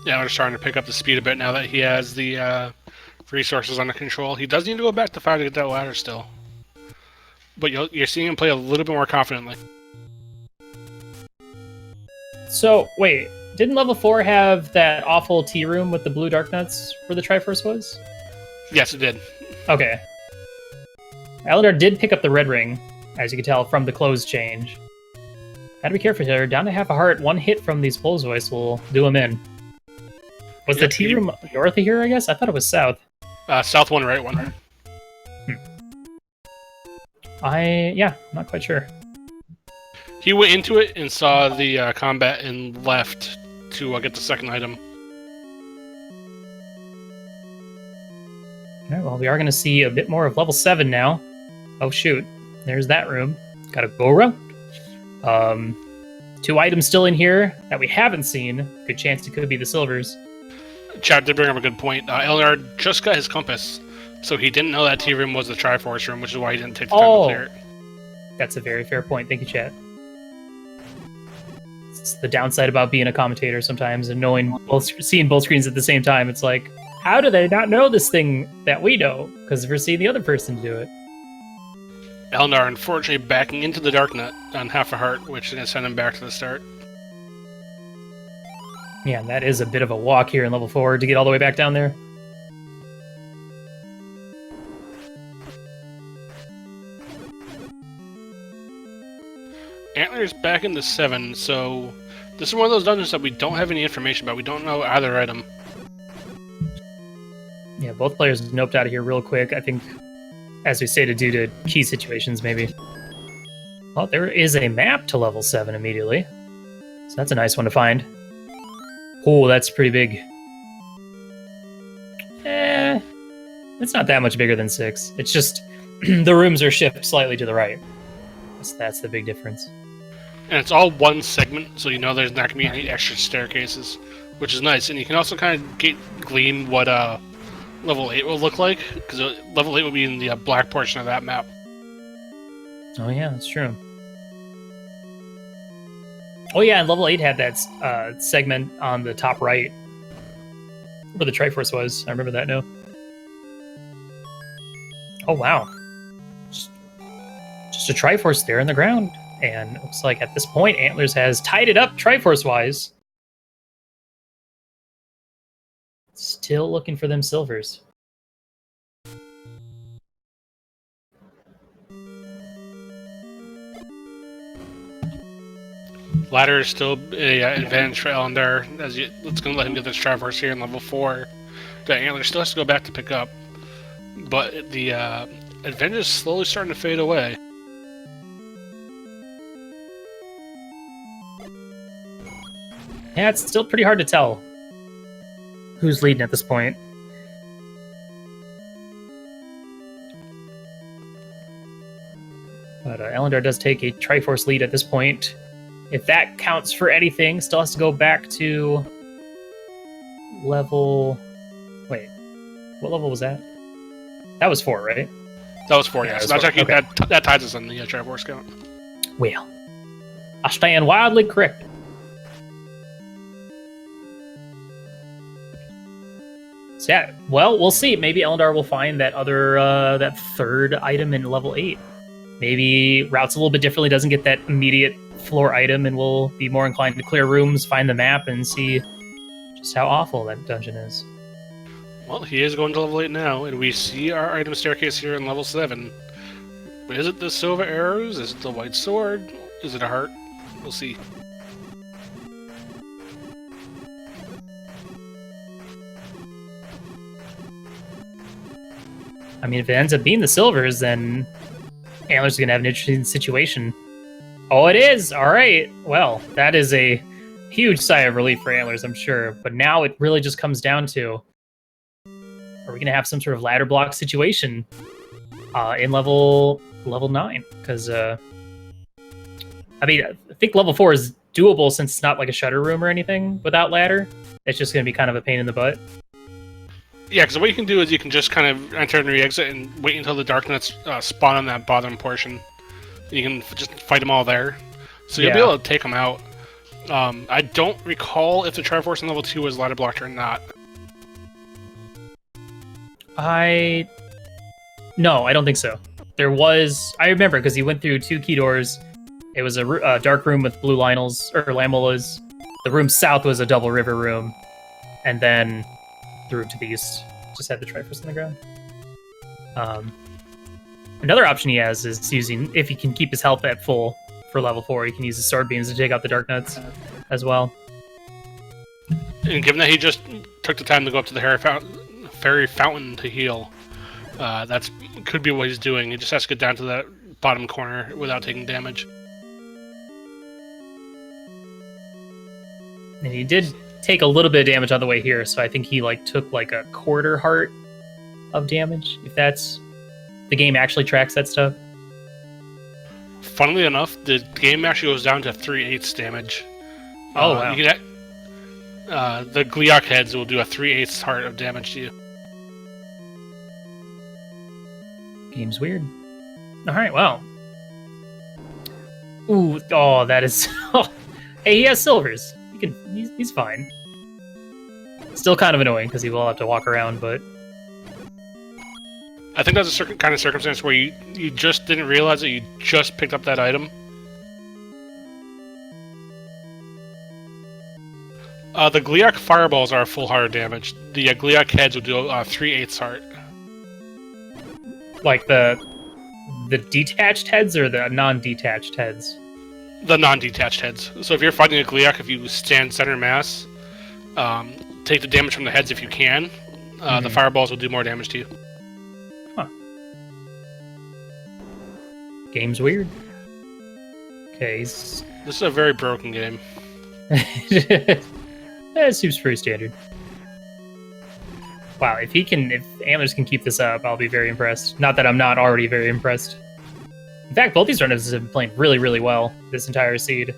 Yeah, we're starting to pick up the speed a bit now that he has the resources under control. He does need to go back to 5 to get that ladder still. But you're seeing him play a little bit more confidently. So, wait. Didn't level 4 have that awful tea room with the blue dark nuts where the Triforce was? Yes, it did. Okay. Ellendar did pick up the red ring, as you can tell from the clothes change. Gotta be careful here. Down to half a heart, one hit from these clothes voice will do him in. Was the tea room north of here, I guess? I thought it was south. South one, right one. I'm not quite sure. He went into it and saw the combat and left to get the second item. All right, well, we are going to see a bit more of level 7 now. Oh, shoot. There's that room. Got to go around. 2 items still in here that we haven't seen. Good chance it could be the silvers. Chad did bring up a good point. Ellendar just got his compass, so he didn't know that tea room was the Triforce room, which is why he didn't take the time to clear it. That's a very fair point. Thank you, Chad. It's the downside about being a commentator sometimes and seeing both screens at the same time. It's like, how do they not know this thing that we know? Because we're seeing the other person do it. Ellendar, unfortunately, backing into the Darknut on half a heart, which is going to send him back to the start. Yeah, and that is a bit of a walk here in level 4 to get all the way back down there. Antler's back into 7, so this is one of those dungeons that we don't have any information about. We don't know either item. Yeah, both players noped out of here real quick. I think, as we stated, due to key situations, maybe. Well, there is a map to level 7 immediately. So that's a nice one to find. Oh, that's pretty big. It's not that much bigger than 6. It's just the rooms are shifted slightly to the right. So that's the big difference. And it's all one segment, so you know there's not going to be any extra staircases, which is nice. And you can also kind of glean what level 8 will look like, because level 8 will be in the black portion of that map. Oh yeah, that's true. Oh yeah, and level 8 had that segment on the top right where the Triforce was. I remember that now. Oh wow. Just a Triforce there in the ground. And it looks like at this point, Antlers has tied it up Triforce-wise. Still looking for them silvers. Ladder is still an advantage for Ellendar. It's going to let him get this Triforce here in level 4. The Antler still has to go back to pick up. But the advantage is slowly starting to fade away. Yeah, it's still pretty hard to tell who's leading at this point. But Ellendar does take a Triforce lead at this point. If that counts for anything, still has to go back to level... Wait, what level was that? That was 4, right? That was 4, yeah. So that's actually, okay. that ties us on the Triforce count. Well, I stand wildly corrected. So yeah, well, we'll see. Maybe Ellendar will find that other, that third item in level 8. Maybe routes a little bit differently, doesn't get that immediate floor item, and will be more inclined to clear rooms, find the map, and see just how awful that dungeon is. Well, he is going to level 8 now, and we see our item staircase here in level 7. Is it the silver arrows? Is it the white sword? Is it a heart? We'll see. I mean, if it ends up being the silvers, then Antler's going to have an interesting situation. Oh, it is! Alright. Well, that is a huge sigh of relief for Antlers, I'm sure. But now it really just comes down to, are we going to have some sort of ladder block situation in level 9? Because, I mean, I think level 4 is doable since it's not like a shutter room or anything without ladder. It's just going to be kind of a pain in the butt. Yeah, because what you can do is you can just kind of enter and re-exit and wait until the Darknuts spawn on that bottom portion. You can just fight them all there. So you'll be able to take them out. I don't recall if the Triforce in level 2 was ladder blocked or not. No, I don't think so. There was... I remember, because he went through 2 key doors. It was a dark room with blue Lionels, or Lamellas. The room south was a double river room. And then the room to the east just had the Triforce on the ground. Another option he has is using, if he can keep his health at full for level 4, he can use his sword beams to take out the Darknuts as well. And given that he just took the time to go up to the fairy fountain to heal, that's could be what he's doing. He just has to get down to that bottom corner without taking damage. And he did take a little bit of damage on the way here, so I think he took a quarter heart of damage. If that's the game actually tracks that stuff. Funnily enough, the game actually goes down to 3/8 damage. Oh wow! The Gliok heads will do a 3/8 heart of damage to you. Game's weird. All right, well. Ooh, oh, that is. Hey, he has silvers. He's fine. Still kind of annoying because he will have to walk around, but I think that's a certain kind of circumstance where you just didn't realize that you just picked up that item. The Gliok fireballs are full heart damage. The Gliok heads will do 3/8 heart. Like the detached heads or the non-detached heads? The non-detached heads. So if you're fighting a Gliok, if you stand center mass, take the damage from the heads if you can. The fireballs will do more damage to you. Huh. Game's weird. Okay, This is a very broken game. It seems pretty standard. Wow, if Antlerz can keep this up, I'll be very impressed. Not that I'm not already very impressed. In fact, both these runners have been playing really, really well this entire seed.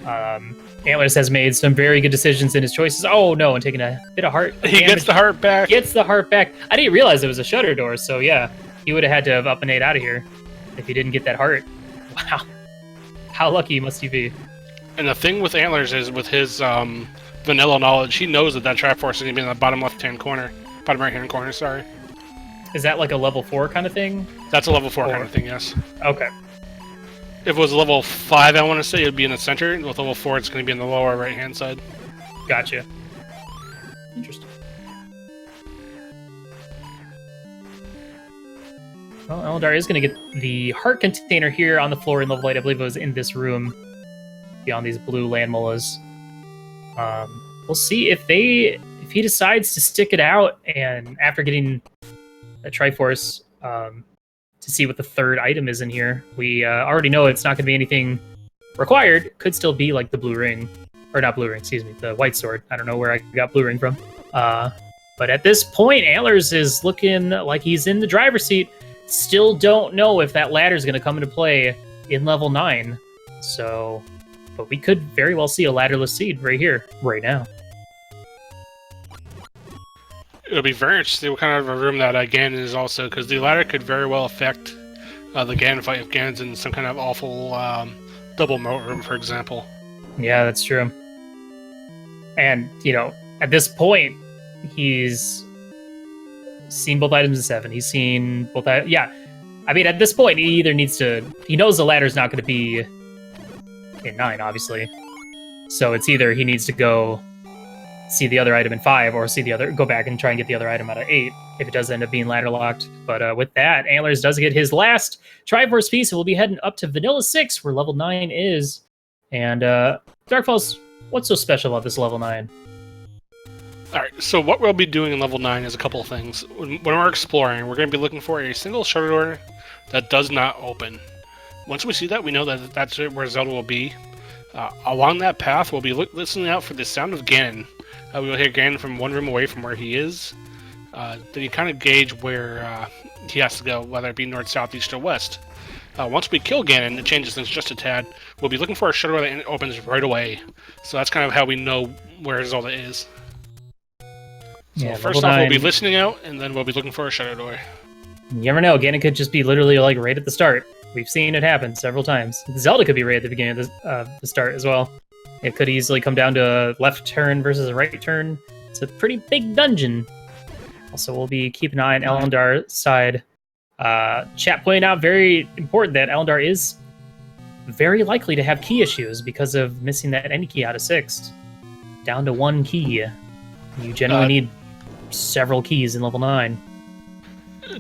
Antlerz has made some very good decisions in his choices. Oh no, and taking a bit of heart damage. He gets the heart back. Gets the heart back. I didn't realize it was a shutter door, so yeah, he would have had to have up and 8 out of here if he didn't get that heart. Wow, how lucky must he be? And the thing with Antlerz is, with his vanilla knowledge, he knows that Triforce is going to be in the bottom right-hand corner, sorry. Is that like a level 4 kind of thing? That's a level 4 kind of thing, yes. Okay. If it was level 5, I want to say, it would be in the center. With level 4, it's going to be in the lower right-hand side. Gotcha. Interesting. Well, Ellendar is going to get the heart container here on the floor in level 8. I believe it was in this room beyond these blue land mullas. We'll see if he decides to stick it out, and after getting a Triforce, to see what the third item is in here. We already know it's not going to be anything required. Could still be like the blue ring, or not blue ring, excuse me, the white sword. I don't know where I got blue ring from. But at this point, Antlerz is looking like he's in the driver's seat. Still don't know if that ladder is going to come into play in level 9. So, but we could very well see a ladderless seed right here, right now. It'll be very interesting what kind of a room that Ganon is also, because the ladder could very well affect the Ganon fight if Ganon's in some kind of awful double moat room, for example. Yeah, that's true. And, you know, at this point, he's seen both items in 7. He's seen both items. Yeah. I mean, at this point, he either needs to... He knows the ladder's not going to be in 9, obviously. So it's either he needs to go see the other item in 5, or go back and try and get the other item out of 8, if it does end up being ladder locked. But with that, Antlerz does get his last Triforce piece, and we'll be heading up to Vanilla 6, where level 9 is. And Darkfalls, what's so special about this level 9? Alright, so what we'll be doing in level 9 is a couple of things. When we're exploring, we're going to be looking for a single shutter door that does not open. Once we see that, we know that that's where Zelda will be. Along that path, we'll be listening out for the sound of Ganon. We will hear Ganon from one room away from where he is. Then you kind of gauge where he has to go, whether it be north, south, east, or west. Once we kill Ganon, it changes things just a tad. We'll be looking for a shutter door that opens right away. So that's kind of how we know where Zelda is. So Yeah, first off, we'll be listening out, and then we'll be looking for a shutter door. You never know. Ganon could just be literally like right at the start. We've seen it happen several times. Zelda could be right at the beginning of the start as well. It could easily come down to a left turn versus a right turn. It's a pretty big dungeon. Also, we'll be keeping an eye on Ellendar's side. Chat pointing out, very important, that Ellendar is very likely to have key issues because of missing that any key out of 6. Down to 1 key. You generally need several keys in level 9.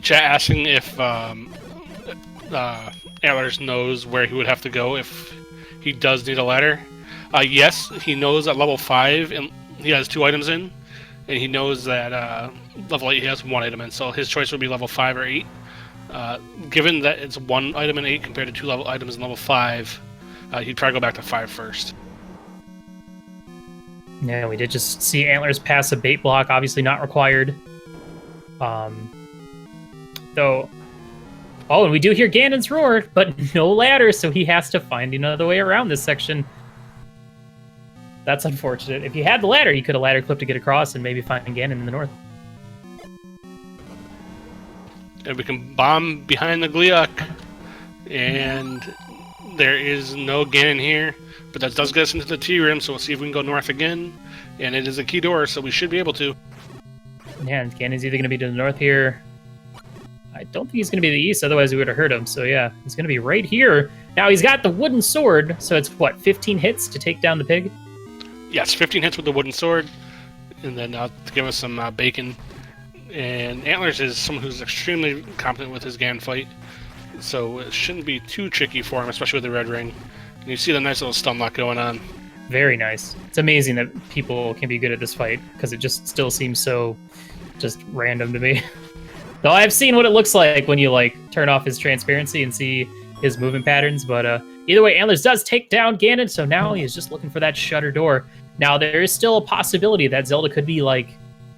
Chat asking if Antlerz knows where he would have to go if he does need a ladder. Yes, he knows at level 5 and he has 2 items in, and he knows that level 8 he has 1 item in, so his choice would be level 5 or 8. Given that it's 1 item in 8 compared to 2 items in level 5, he'd probably go back to 5 first. Yeah, we did just see Antlers pass a bait block, obviously not required. Though, oh, and we do hear Ganon's roar, but no ladder, so he has to find another way around this section. That's unfortunate. If he had the ladder, he could have ladder clipped to get across and maybe find Ganon in the north. And we can bomb behind the Gleeok, and there is no Ganon here, but that does get us into the T-Rim, so we'll see if we can go north again, and it is a key door, so we should be able to. Yeah, and Ganon's either going to be to the north here. I don't think he's going to be to the east, otherwise we would have hurt him, so yeah, he's going to be right here. Now he's got the wooden sword, so it's, what, 15 hits to take down the pig? Yes, 15 hits with the wooden sword, and then to give us some bacon. And Antlers is someone who's extremely competent with his Ganon fight, so it shouldn't be too tricky for him, especially with the red ring. And you see the nice little stun lock going on. Very nice. It's amazing that people can be good at this fight, because it just still seems so just random to me. Though I've seen what it looks like when you like turn off his transparency and see his movement patterns, but either way, Antlers does take down Ganon, so now he's just looking for that shutter door. Now there is still a possibility that Zelda could be like,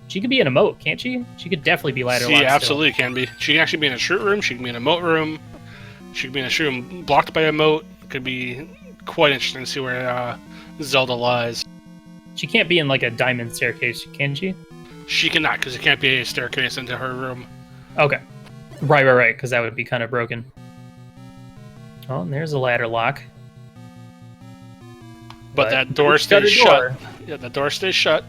she could be in a moat, can't she? She could definitely be ladder locked. She absolutely can be. She can actually be in a shirt room, she can be in a moat room, she can be in a shirt room blocked by a moat. It could be quite interesting to see where Zelda lies. She can't be in like a diamond staircase, can she? She cannot, because it can't be a staircase into her room. Okay. Right, because that would be kind of broken. Oh, and there's a ladder lock. But that door stays shut. Yeah, that door stays shut.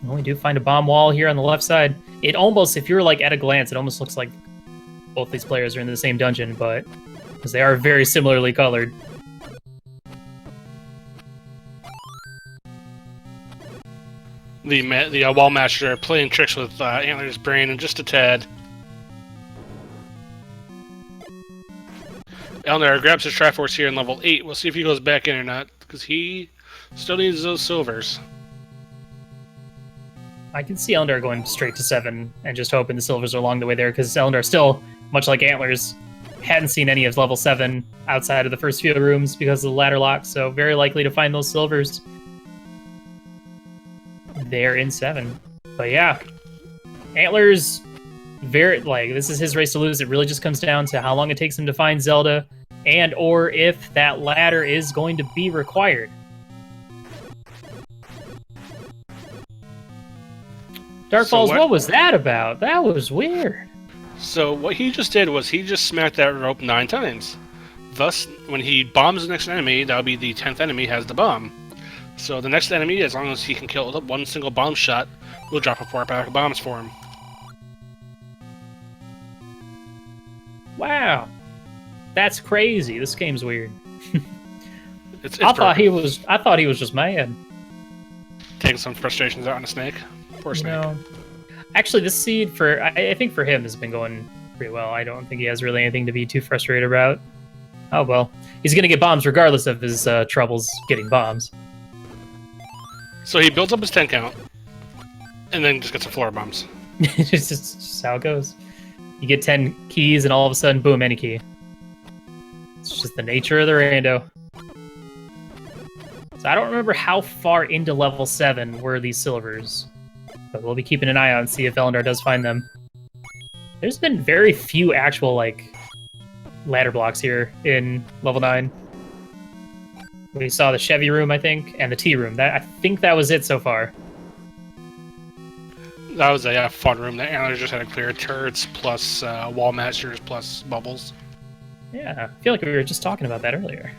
Well, we do find a bomb wall here on the left side. It almost, if you're like at a glance, it almost looks like both these players are in the same dungeon, but because they are very similarly colored. The wall master playing tricks with Antler's brain and just a tad. Ellendar grabs his Triforce here in level 8. We'll see if he goes back in or not, because he still needs those silvers. I can see Ellendar going straight to 7 and just hoping the silvers are along the way there, because Ellendar still, much like Antlers, hadn't seen any of level 7 outside of the first few rooms because of the ladder lock, so very likely to find those silvers there in 7. But yeah, Antlers, very, like, this is his race to lose. It really just comes down to how long it takes him to find Zelda, and or if that ladder is going to be required. Dark Falls, what was that about? That was weird. So what he just did was he just smacked that rope 9 times. Thus, when he bombs the next enemy, that'll be the 10th enemy has the bomb. So the next enemy, as long as he can kill it with one single bomb shot, will drop a 4-pack of bombs for him. Wow. That's crazy. This game's weird. It's I thought he was just mad. Taking some frustrations out on a snake. Poor snake. No. Actually, this seed for I think for him has been going pretty well. I don't think he has really anything to be too frustrated about. Oh well, he's gonna get bombs regardless of his troubles getting bombs. So he builds up his 10 count, and then just gets some floor bombs. It's just how it goes. You get 10 keys, and all of a sudden, boom, any key. It's just the nature of the rando. So I don't remember how far into level 7 were these silvers, but we'll be keeping an eye out and see if Ellendar does find them. There's been very few actual, like, ladder blocks here in level 9. We saw the Chevy room, I think, and the T room. I think that was it so far. That was a fun room. The Antlers just had to clear turrets, plus wall masters, plus bubbles. Yeah, I feel like we were just talking about that earlier.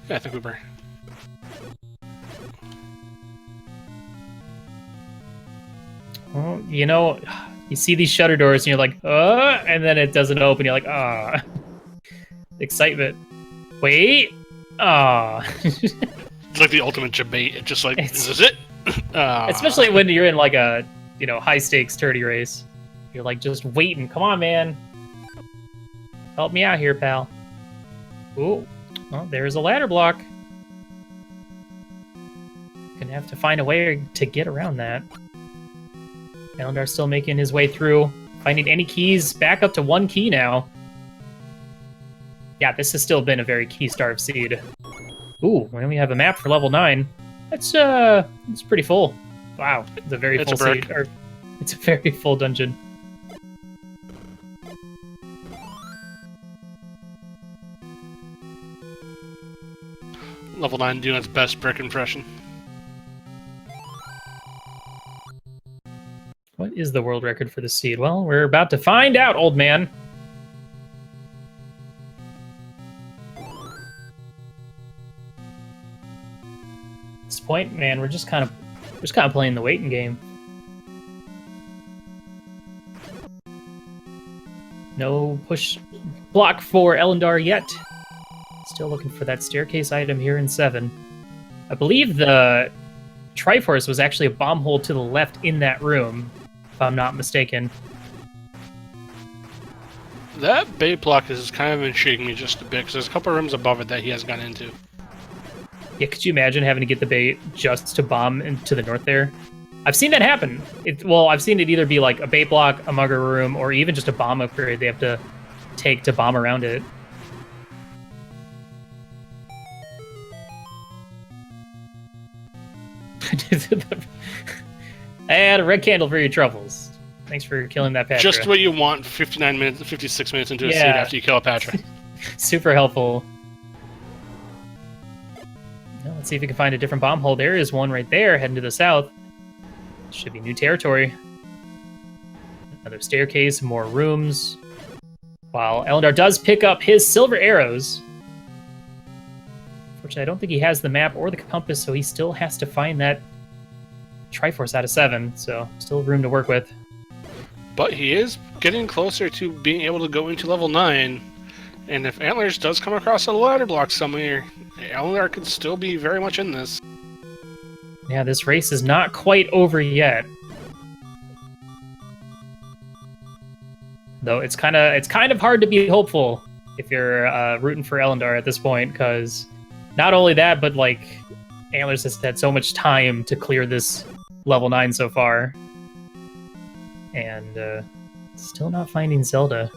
Yeah, I think we were. Well, you know, you see these shutter doors and you're like, and then it doesn't open. You're like, excitement. Wait, It's like the ultimate debate. It's just like, is this it? Especially when you're in like a, high stakes 30 race. You're like just waiting. Come on, man. Help me out here, pal. Ooh, well, there's a ladder block. Gonna have to find a way to get around that. Ellendar still making his way through, finding any keys, back up to 1 key now. Yeah, this has still been a very key starved seed. Ooh, when we have a map for level 9, it's pretty full. Wow, it's a very full seed. Or, it's a very full dungeon. Level 9 doing its best brick impression. What is the world record for the seed? Well, we're about to find out, old man. At this point, man, we're just kind of playing the waiting game. No push block for Ellendar yet. Still looking for that staircase item here in 7. I believe the Triforce was actually a bomb hole to the left in that room, if I'm not mistaken. That bait block has kind of intrigued me just a bit, because there's a couple rooms above it that he hasn't gone into. Yeah, could you imagine having to get the bait just to bomb into the north there? I've seen that happen. Well, I've seen it either be like a bait block, a mugger room, or even just a bomb upgrade they have to take to bomb around it. And a red candle for your troubles. Thanks for killing that Patra. Just what you want 56 minutes into a seed after you kill a Patra. Super helpful. Now, let's see if we can find a different bomb hole. There is one right there, heading to the south. Should be new territory. Another staircase, more rooms. While Ellendar does pick up his silver arrows. Unfortunately, I don't think he has the map or the compass, so he still has to find that Triforce out of 7, so still room to work with. But he is getting closer to being able to go into level 9, and if Antlers does come across a ladder block somewhere, Ellendar could still be very much in this. Yeah, this race is not quite over yet. Though it's kind of hard to be hopeful if you're rooting for Ellendar at this point, because not only that, but like Antlers has had so much time to clear this level 9 so far, and still not finding Zelda.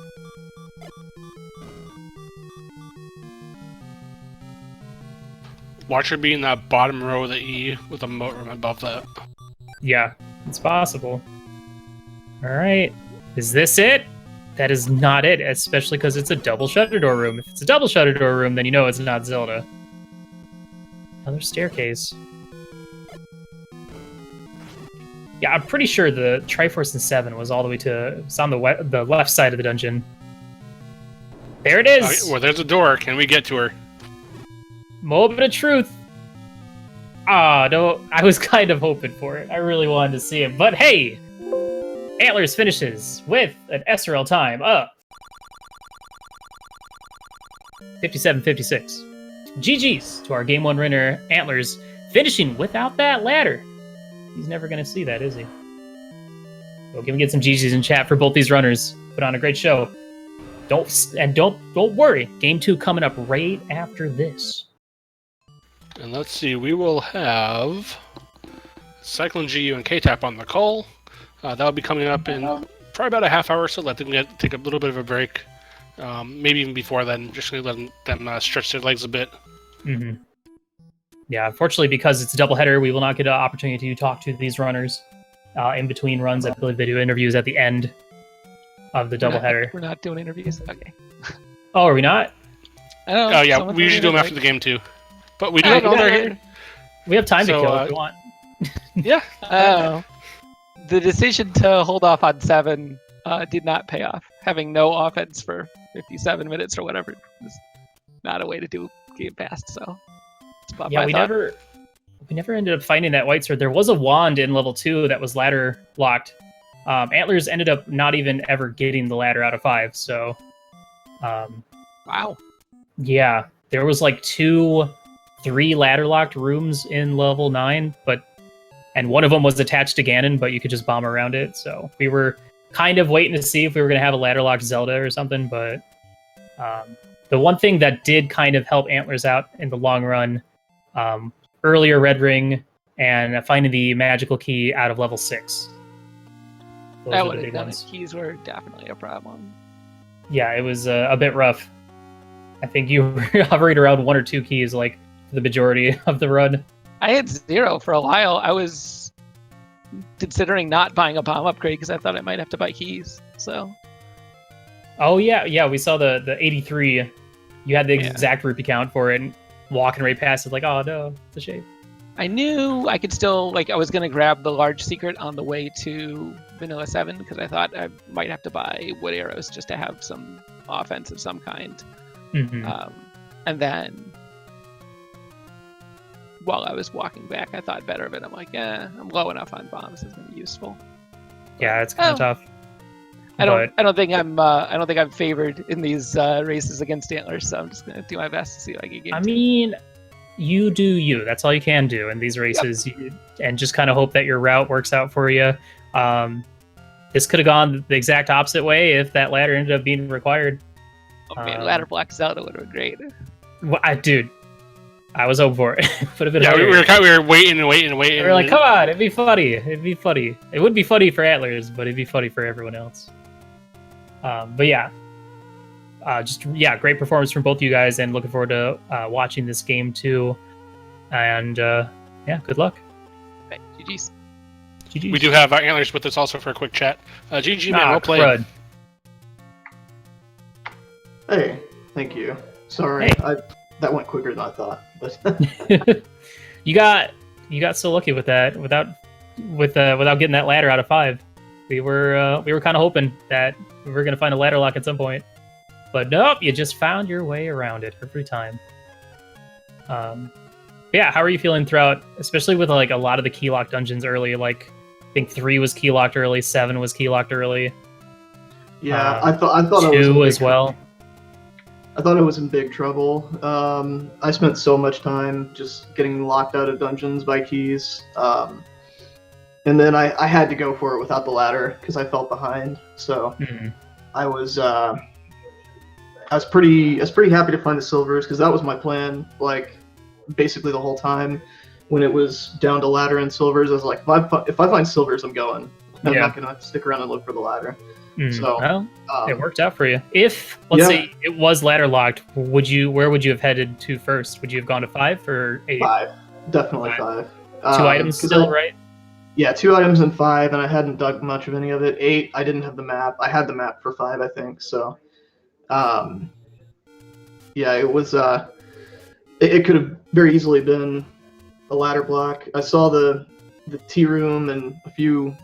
Watch her be in that bottom row of the E with a moat room above that. Yeah, it's possible. Alright, is this it? That is not it, especially because it's a double shutter door room. If it's a double shutter door room, then you know it's not Zelda. Another staircase. Yeah, I'm pretty sure the Triforce in 7 was all the way to... It's on the left side of the dungeon. There it is! Okay, well, there's a door. Can we get to her? Moment of truth. Ah, no, I was kind of hoping for it. I really wanted to see it. But hey! Antlers finishes with an SRL time of 57:56. GG's to our Game 1 winner, Antlers, finishing without that ladder. He's never going to see that, is he? Well, can we get some GG's in chat for both these runners? Put on a great show. Don't worry. Game 2 coming up right after this. And let's see, we will have Cyclone GU and K-Tap on the call. That'll be coming up in probably about a half hour, so let them take a little bit of a break. Maybe even before then, just going to let them stretch their legs a bit. Mm-hmm. Yeah, unfortunately, because it's a doubleheader, we will not get an opportunity to talk to these runners in between runs. I believe they do interviews at the end of the doubleheader. We're not doing interviews? Okay. Oh, are we not? Oh, yeah, we usually do them after the game, too. But we do have Ellendar here. We have time to kill if we want. Yeah. Oh. The decision to hold off on 7 did not pay off. Having no offense for 57 minutes or whatever is not a way to do Game Pass, so... Yeah, we never ended up finding that white sword. There was a wand in level 2 that was ladder locked. Antlers ended up not even ever getting the ladder out of 5, so... Wow. Yeah, there was like 3 ladder locked rooms in level 9, and one of them was attached to Ganon, but you could just bomb around it, so we were kind of waiting to see if we were going to have a ladder locked Zelda or something, but the one thing that did kind of help Antlers out in the long run, earlier Red Ring and finding the magical key out of level 6. Those That are would the have big done ones. it. Keys were definitely a problem. Yeah, it was a bit rough. I think you were hovering around 1 or 2 keys, like, for the majority of the run. I had 0 for a while. I was considering not buying a bomb upgrade because I thought I might have to buy keys. So. Oh, yeah, we saw the 83. You had the Yeah. exact rupee count for it, and walking right past it, like, oh no, it's a shame. I knew I could still, like, I was going to grab the large secret on the way to Vanilla 7 because I thought I might have to buy wood arrows just to have some offense of some kind. Mm-hmm. And then while I was walking back, I thought better of it. I'm like, I'm low enough on bombs. It's going to be useful. Yeah, it's kind of tough. I don't think I'm favored in these races against Antlers, so I'm just going to do my best to see if I can get. I mean, you do you. That's all you can do in these races, and just kind of hope that your route works out for you. This could have gone the exact opposite way if that ladder ended up being required. Oh man, ladder block Zelda would have been great. Well, dude, I was hoping for it. Would have been Yeah, we were waiting and waiting and waiting. We were like, come on, it'd be funny. It'd be funny. It wouldn't be funny for Antlers, but it'd be funny for everyone else. But yeah, great performance from both of you guys, and looking forward to watching this game too. And good luck. Right, GG's. GG's. We do have Antlers with us also for a quick chat. GG, man, well played. crud. Hey, thank you. Sorry, Hey. That went quicker than I thought. But You got so lucky with that without getting that ladder out of 5. We were kind of hoping that we were gonna find a ladder lock at some point, but nope, you just found your way around it every time. Yeah, how are you feeling throughout, especially with like a lot of the key lock dungeons early? Like, I think 3 was key locked early, 7 was key locked early. yeah, I thought I was 2 as well. I thought I was in big trouble. I spent so much time just getting locked out of dungeons by keys. And then I had to go for it without the ladder because I felt behind. So I was pretty happy to find the silvers because that was my plan. Like basically the whole time when it was down to ladder and silvers, I was like, if I find silvers, I'm going. I'm not gonna stick around and look for the ladder. So well, it worked out for you. If let's say it was ladder locked, where would you have headed to first? Would you have gone to 5 or 8? 5, definitely 5. 2 items still, right? Yeah, 2 items in 5, and I hadn't dug much of any of it. 8, I didn't have the map. I had the map for 5, I think. So, yeah, it was. It could have very easily been a ladder block. I saw the tea room and a few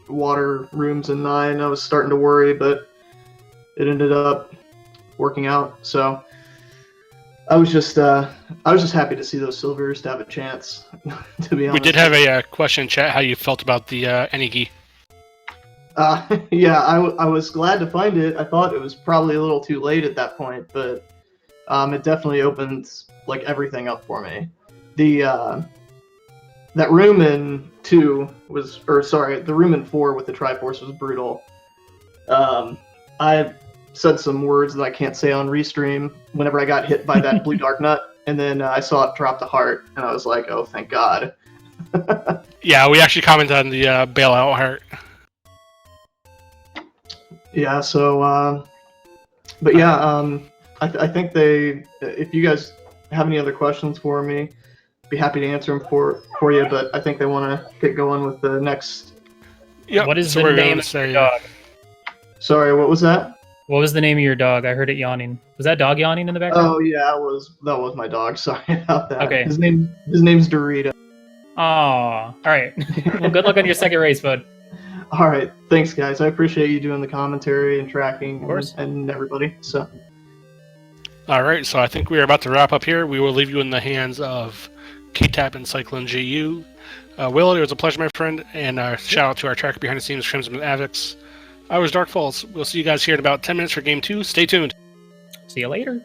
water rooms in 9. I was starting to worry, but it ended up working out. So I was just happy to see those silvers to have a chance. To be honest, We did have a question in chat how you felt about the Enigi. Yeah, I was glad to find it. I thought it was probably a little too late at that point, but it definitely opened like everything up for me. That room in 2 was, the room in 4 with the Triforce was brutal. I said some words that I can't say on Restream whenever I got hit by that blue dark nut, and then I saw it drop to heart, and I was like, oh, thank God. Yeah, we actually commented on the bailout heart. Yeah, so, but yeah, I think if you guys have any other questions for me, be happy to answer them for you, but I think they want to get going with the next. Yep. What is so the we're name gonna of say, your dog? Sorry, what was that? What was the name of your dog? I heard it yawning. Was that dog yawning in the background? Oh yeah, that was my dog. Sorry about that. Okay. His name's Dorito. Oh, all right. Well, good luck on your second race, bud. All right, thanks guys. I appreciate you doing the commentary and tracking, Of course. and everybody. So. All right, so I think we are about to wrap up here. We will leave you in the hands of K-Tap and Cyclone GU. Will, it was a pleasure, my friend, and shout out to our tracker behind the scenes, Crimson and Avix. I was Dark Falls. We'll see you guys here in about 10 minutes for Game 2. Stay tuned. See you later.